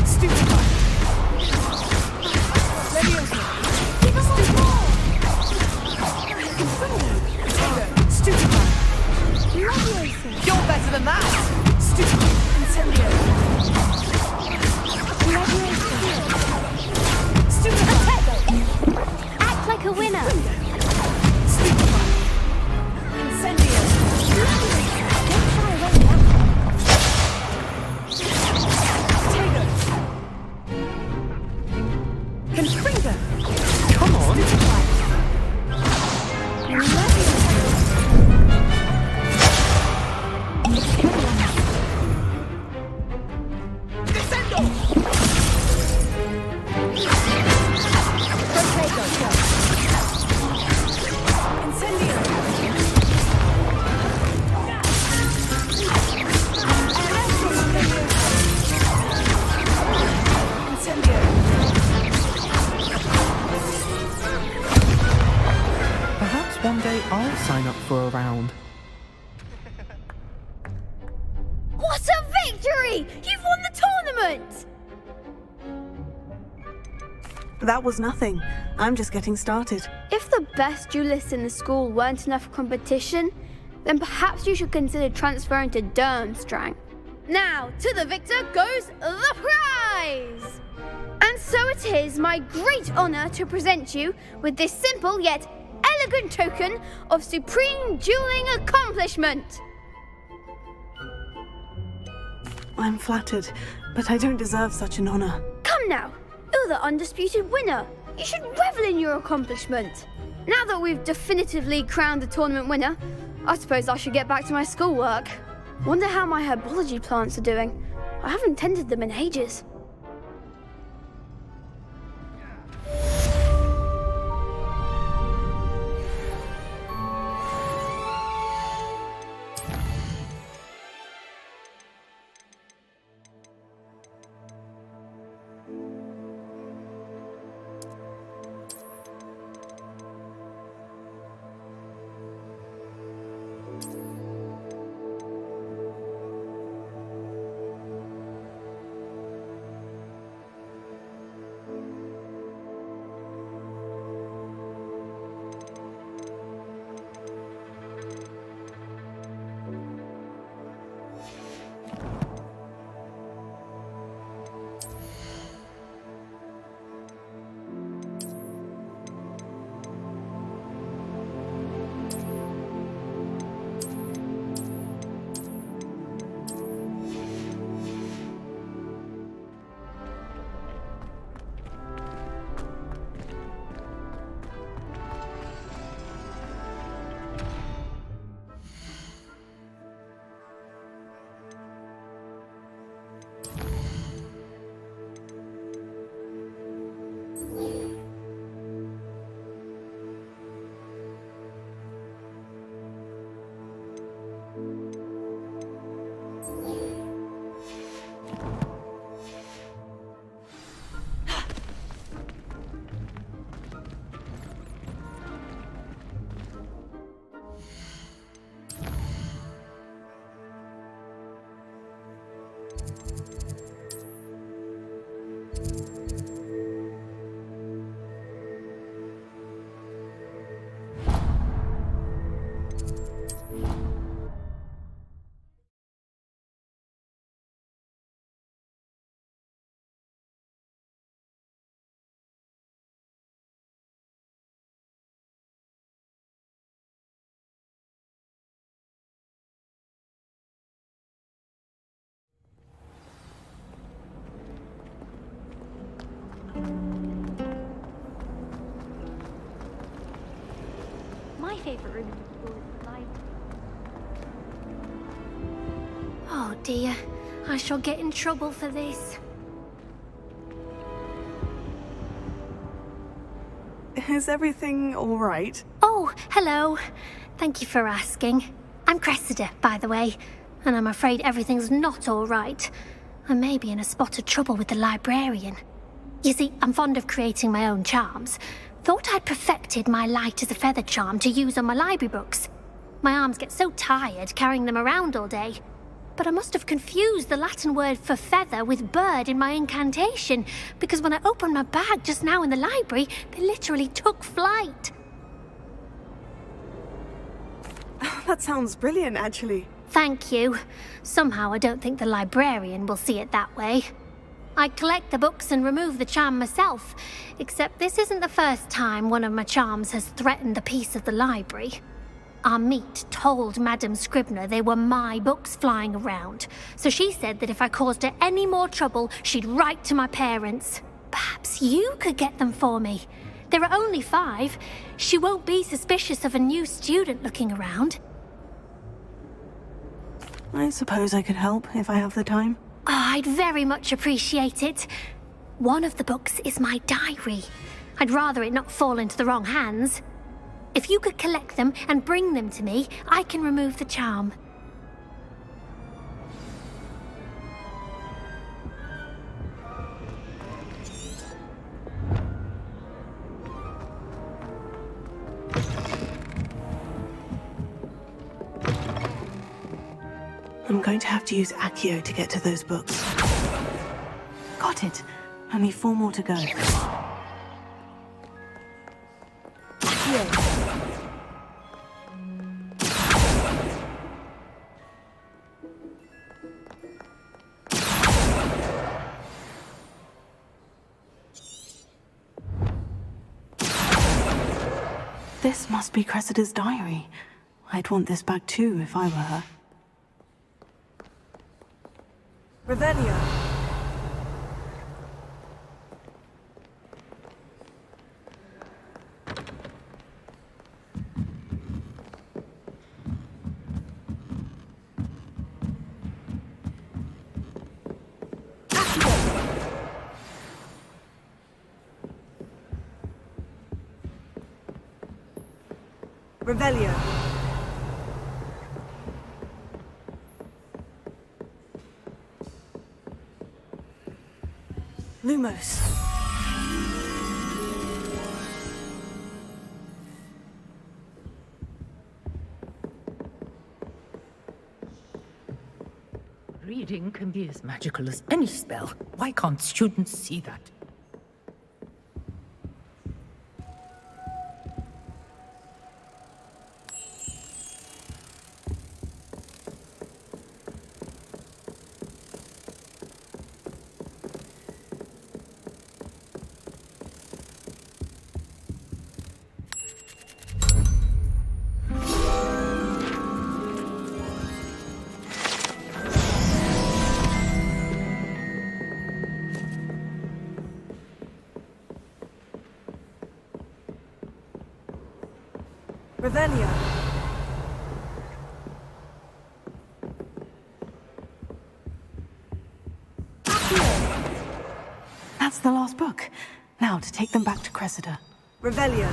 Speaker 3: Stupefy! Leviosa! Give us more! Confringo! Stupefy! Leviosa!
Speaker 18: You're better than that!
Speaker 3: Stupefy! Incendio!
Speaker 6: Act like a winner.
Speaker 3: Incendio!
Speaker 19: Don't shy away now.
Speaker 3: Confringo!
Speaker 18: Come on! Perhaps one day I'll sign up for a round.
Speaker 6: What a victory! You've won the tournament!
Speaker 3: That was nothing. I'm just getting started.
Speaker 6: If the best duelists in the school weren't enough for competition, then perhaps you should consider transferring to Durmstrang. Now, to the victor goes the prize! And so it is my great honor to present you with this simple yet elegant token of supreme dueling accomplishment.
Speaker 3: I'm flattered, but I don't deserve such an honor.
Speaker 6: Come now, you're the undisputed winner. You should revel in your accomplishment. Now that we've definitively crowned the tournament winner, I suppose I should get back to my schoolwork. Wonder how my herbology plants are doing. I haven't tended them in ages.
Speaker 19: My favorite room in the school is the
Speaker 20: Oh dear, I shall get in trouble for this.
Speaker 3: Is everything all right?
Speaker 20: Oh, hello. Thank you for asking. I'm Cressida, by the way, and I'm afraid everything's not all right. I may be in a spot of trouble with the librarian. You see, I'm fond of creating my own charms. Thought I'd perfected my light as a feather charm to use on my library books. My arms get so tired carrying them around all day. But I must have confused the Latin word for feather with bird in my incantation, because when I opened my bag just now in the library, they literally took flight.
Speaker 3: That sounds brilliant, actually.
Speaker 20: Thank you. Somehow I don't think the librarian will see it that way. I collect the books and remove the charm myself, except this isn't the first time one of my charms has threatened the peace of the library. Our meet told Madame Scribner they were my books flying around, so she said that if I caused her any more trouble, she'd write to my parents. Perhaps you could get them for me. There are only 5. She won't be suspicious of a new student looking around.
Speaker 3: I suppose I could help if I have the time.
Speaker 20: Oh, I'd very much appreciate it. One of the books is my diary. I'd rather it not fall into the wrong hands. If you could collect them and bring them to me, I can remove the charm.
Speaker 3: I'm going to have to use Accio to get to those books. Got it. Only 4 more to go. Accio. This must be Cressida's diary. I'd want this back too if I were her. Revelio. Revelio. Lumos.
Speaker 16: Reading can be as magical as any spell. Why can't students see that?
Speaker 3: Revelio. That's the last book. Now to take them back to Cressida. Revelio.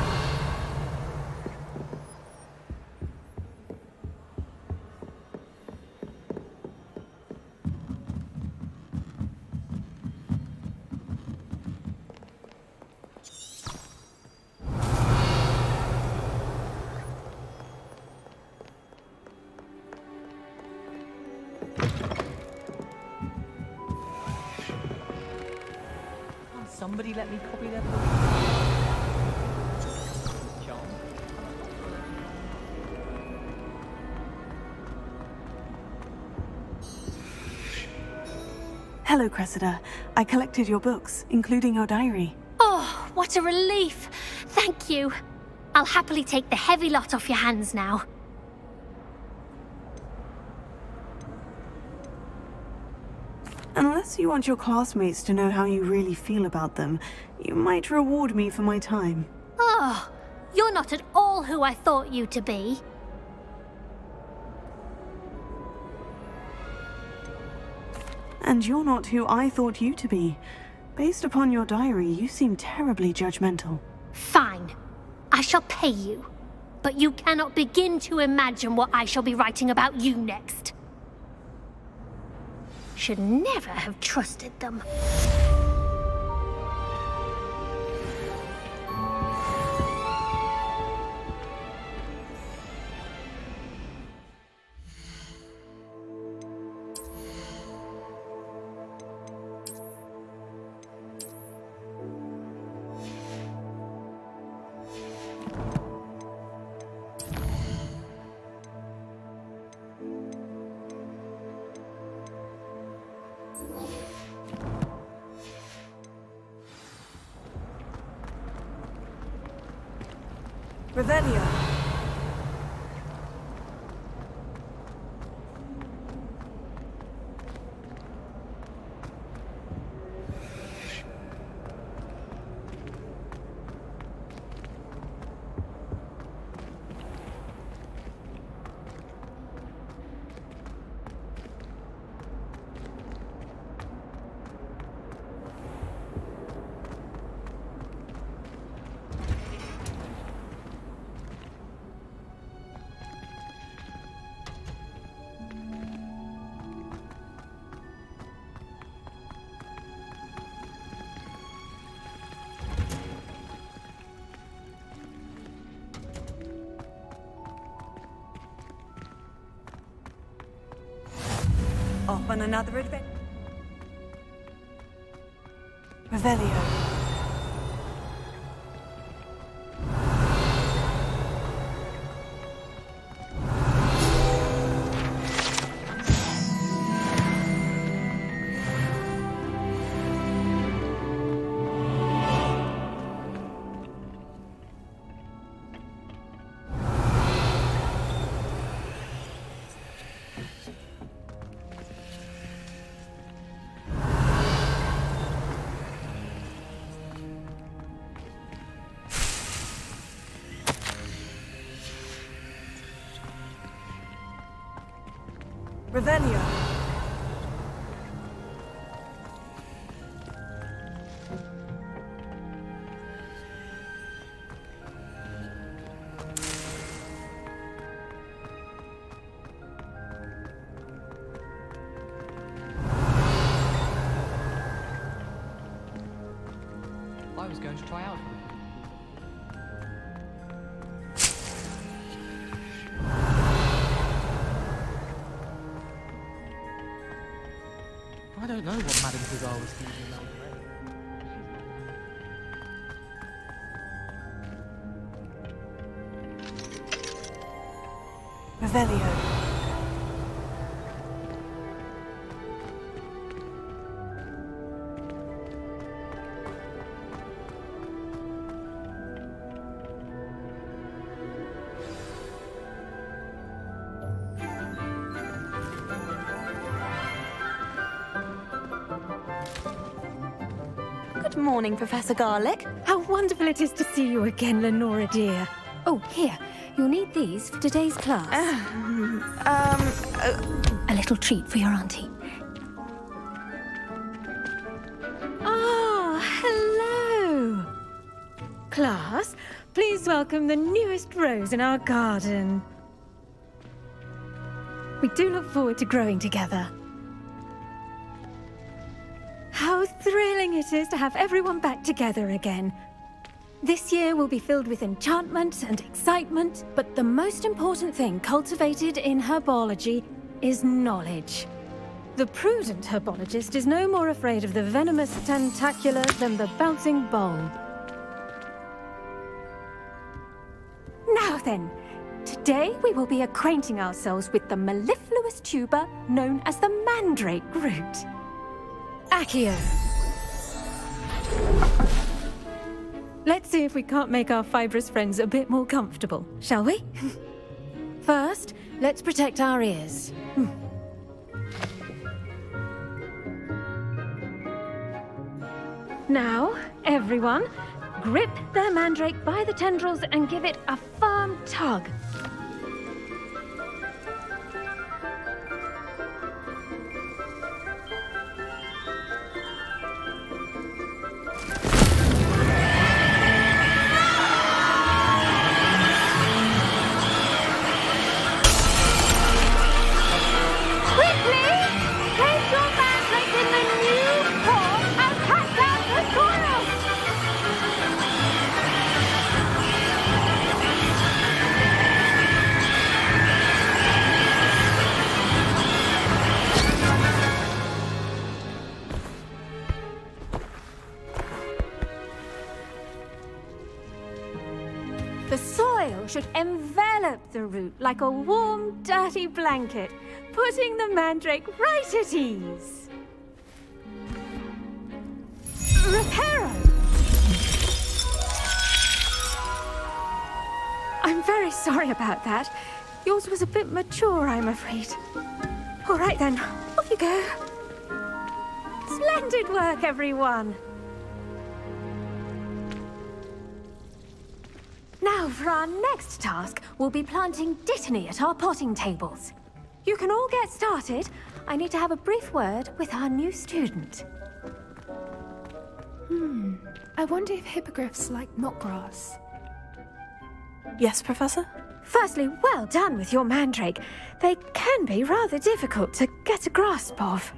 Speaker 16: Somebody let me copy their book.
Speaker 3: Hello, Cressida. I collected your books, including your diary.
Speaker 20: Oh, what a relief. Thank you. I'll happily take the heavy lot off your hands now.
Speaker 3: Unless you want your classmates to know how you really feel about them, you might reward me for my time.
Speaker 20: Oh, you're not at all who I thought you to be.
Speaker 3: And you're not who I thought you to be. Based upon your diary, you seem terribly judgmental.
Speaker 20: Fine. I shall pay you. But you cannot begin to imagine what I shall be writing about you next. Should never have trusted them.
Speaker 3: Revelio.
Speaker 10: Off on another adventure.
Speaker 3: Revelio. Revelio.
Speaker 18: I was going to try out. I don't know what Madame Pigar was thinking about.
Speaker 3: Revelio.
Speaker 21: Good morning, Professor Garlick.
Speaker 22: How wonderful it is to see you again, Lenora dear. Oh, here. You'll need these for today's class. A little treat for your auntie. Ah, hello. Class, please welcome the newest rose in our garden. We do look forward to growing together. How thrilling it is to have everyone back together again. This year will be filled with enchantment and excitement, but the most important thing cultivated in herbology is knowledge. The prudent herbologist is no more afraid of the venomous tentacula than the bouncing bulb. Now then, today we will be acquainting ourselves with the mellifluous tuber known as the mandrake root. Accio. Let's see if we can't make our fibrous friends a bit more comfortable, shall we? First, let's protect our ears. Now, everyone, grip their mandrake by the tendrils and give it a firm tug. The soil should envelop the root like a warm, dirty blanket, putting the mandrake right at ease. Reparo! I'm very sorry about that. Yours was a bit mature, I'm afraid. All right then, off you go. Splendid work, everyone. Now, for our next task, we'll be planting Dittany at our potting tables. You can all get started. I need to have a brief word with our new student.
Speaker 9: I wonder if hippogriffs like knotgrass.
Speaker 3: Yes, Professor?
Speaker 22: Firstly, well done with your mandrake. They can be rather difficult to get a grasp of.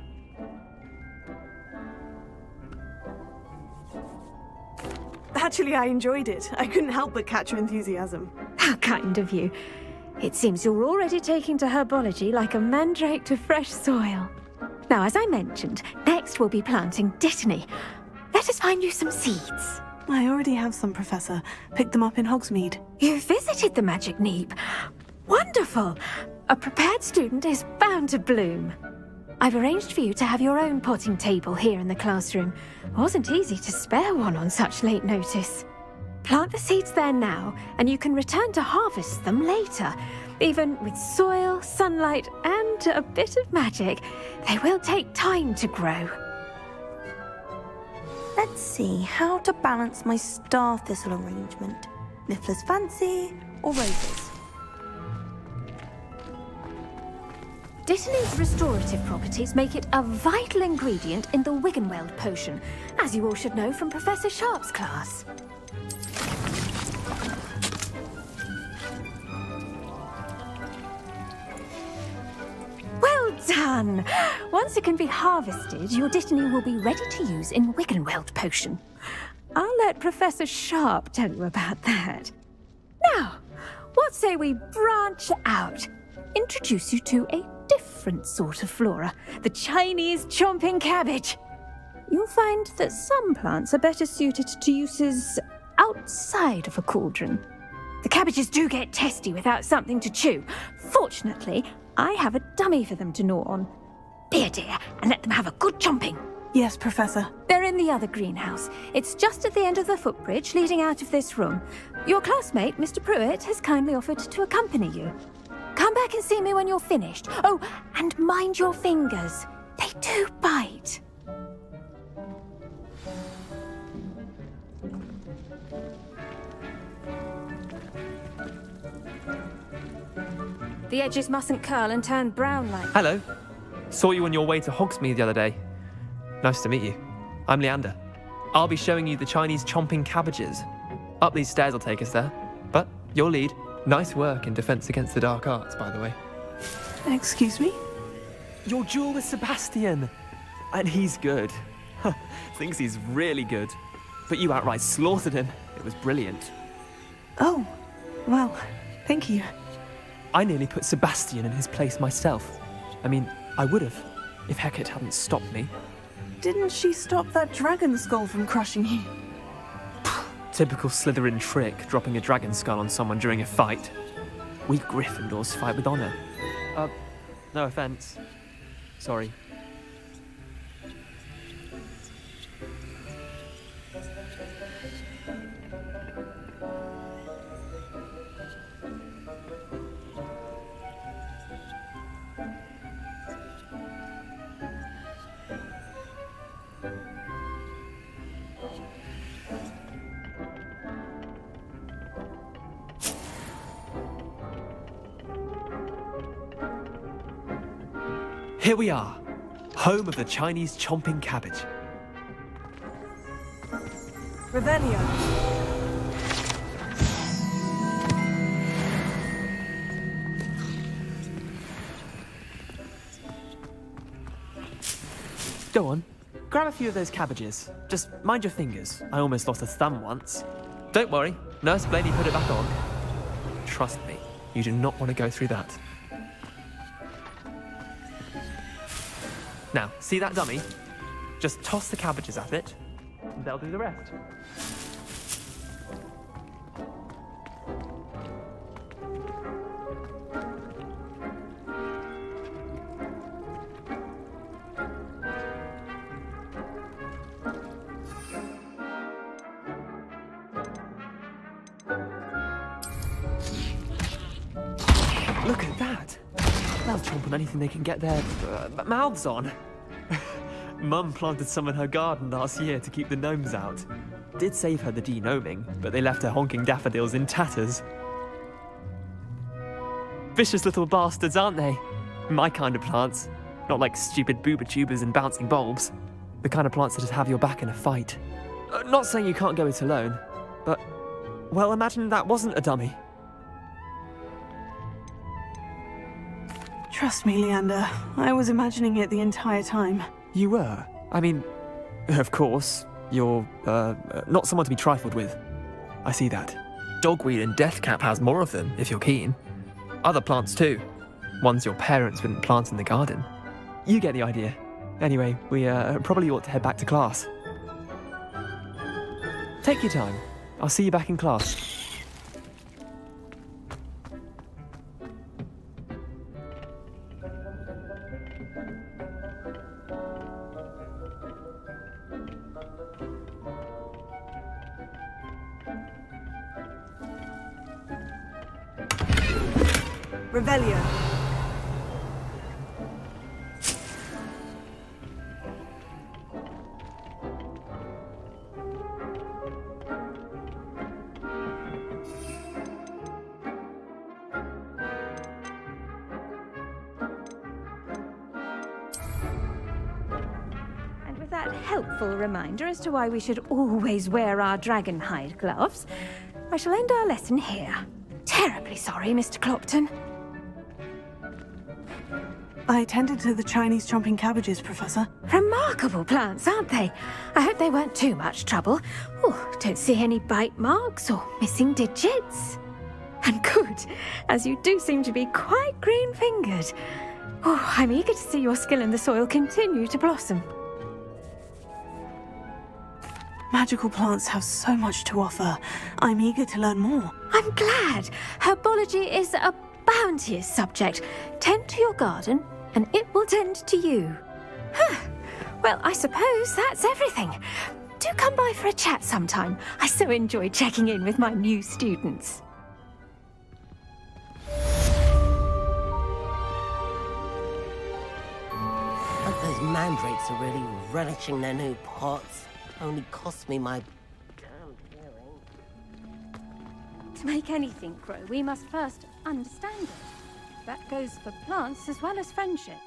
Speaker 3: Actually, I enjoyed it. I couldn't help but catch your enthusiasm.
Speaker 22: How kind of you. It seems you're already taking to herbology like a mandrake to fresh soil. Now, as I mentioned, next we'll be planting Dittany. Let us find you some seeds.
Speaker 3: I already have some, Professor. Picked them up in Hogsmeade.
Speaker 22: You visited the Magic Neep. Wonderful! A prepared student is bound to bloom. I've arranged for you to have your own potting table here in the classroom. Wasn't easy to spare one on such late notice. Plant the seeds there now, and you can return to harvest them later. Even with soil, sunlight, and a bit of magic, they will take time to grow.
Speaker 12: Let's see how to balance my star thistle arrangement. Niffler's fancy or roses?
Speaker 22: Dittany's restorative properties make it a vital ingredient in the Wiggenweld potion, as you all should know from Professor Sharp's class. Well done! Once it can be harvested, your Dittany will be ready to use in Wiggenweld potion. I'll let Professor Sharp tell you about that. Now, what say we branch out? Introduce you to a different sort of flora, the Chinese chomping cabbage. You'll find that some plants are better suited to uses outside of a cauldron. The cabbages do get testy without something to chew. Fortunately, I have a dummy for them to gnaw on. Be a dear and let them have a good chomping.
Speaker 3: Yes, Professor.
Speaker 22: They're in the other greenhouse. It's just at the end of the footbridge leading out of this room. Your classmate, Mr. Pruitt, has kindly offered to accompany you. Come back and see me when you're finished. Oh, and mind your fingers. They do bite. The edges mustn't curl and turn brown like...
Speaker 18: Hello. Saw you on your way to Hogsmeade the other day. Nice to meet you. I'm Leander. I'll be showing you the Chinese chomping cabbages. Up these stairs will take us there. But your lead. Nice work in Defense Against the Dark Arts, by the way.
Speaker 3: Excuse me?
Speaker 18: Your duel with Sebastian. And he's good. Thinks he's really good. But you outright slaughtered him. It was brilliant.
Speaker 3: Oh, well, thank you.
Speaker 18: I nearly put Sebastian in his place myself. I mean, I would have, if Hecate hadn't stopped me.
Speaker 3: Didn't she stop that dragon skull from crushing you?
Speaker 18: Typical Slytherin trick, dropping a dragon skull on someone during a fight. We Gryffindors fight with honor. No offense. Sorry. Here we are, home of the Chinese chomping cabbage.
Speaker 3: Revelio.
Speaker 18: Go on, grab a few of those cabbages. Just mind your fingers. I almost lost a thumb once. Don't worry, Nurse Blaney put it back on. Trust me, you do not want to go through that. Now, see that dummy? Just toss the cabbages at it, and they'll do the rest. Look at that. They'll chomp on anything they can get their mouths on. Mum planted some in her garden last year to keep the gnomes out. Did save her the de-gnoming, but they left her honking daffodils in tatters. Vicious little bastards, aren't they? My kind of plants. Not like stupid booba tubers and bouncing bulbs. The kind of plants that just have your back in a fight. Not saying you can't go it alone, but, well, imagine that wasn't a dummy.
Speaker 3: Trust me, Leander. I was imagining it the entire time.
Speaker 18: You were? I mean, of course, you're, not someone to be trifled with. I see that. Dogweed and deathcap has more of them, if you're keen. Other plants too. Ones your parents wouldn't plant in the garden. You get the idea. Anyway, we probably ought to head back to class. Take your time. I'll see you back in class.
Speaker 3: Revelio.
Speaker 14: And with that helpful reminder as to why we should always wear our dragon hide gloves, I shall end our lesson here. Terribly sorry, Mr. Clopton.
Speaker 3: I tended to the Chinese chomping cabbages, Professor.
Speaker 14: Remarkable plants, aren't they? I hope they weren't too much trouble. Oh, don't see any bite marks or missing digits. And good, as you do seem to be quite green-fingered. Oh, I'm eager to see your skill in the soil continue to blossom.
Speaker 3: Magical plants have so much to offer. I'm eager to learn more.
Speaker 14: I'm glad. Herbology is a bounteous subject. Tend to your garden, and it will tend to you. Huh. Well, I suppose that's everything. Do come by for a chat sometime. I so enjoy checking in with my new students.
Speaker 21: But those mandrakes are really relishing their new pots. Only cost me my damn hearing.
Speaker 14: To make anything grow, we must first understand it. That goes for plants as well as friendships.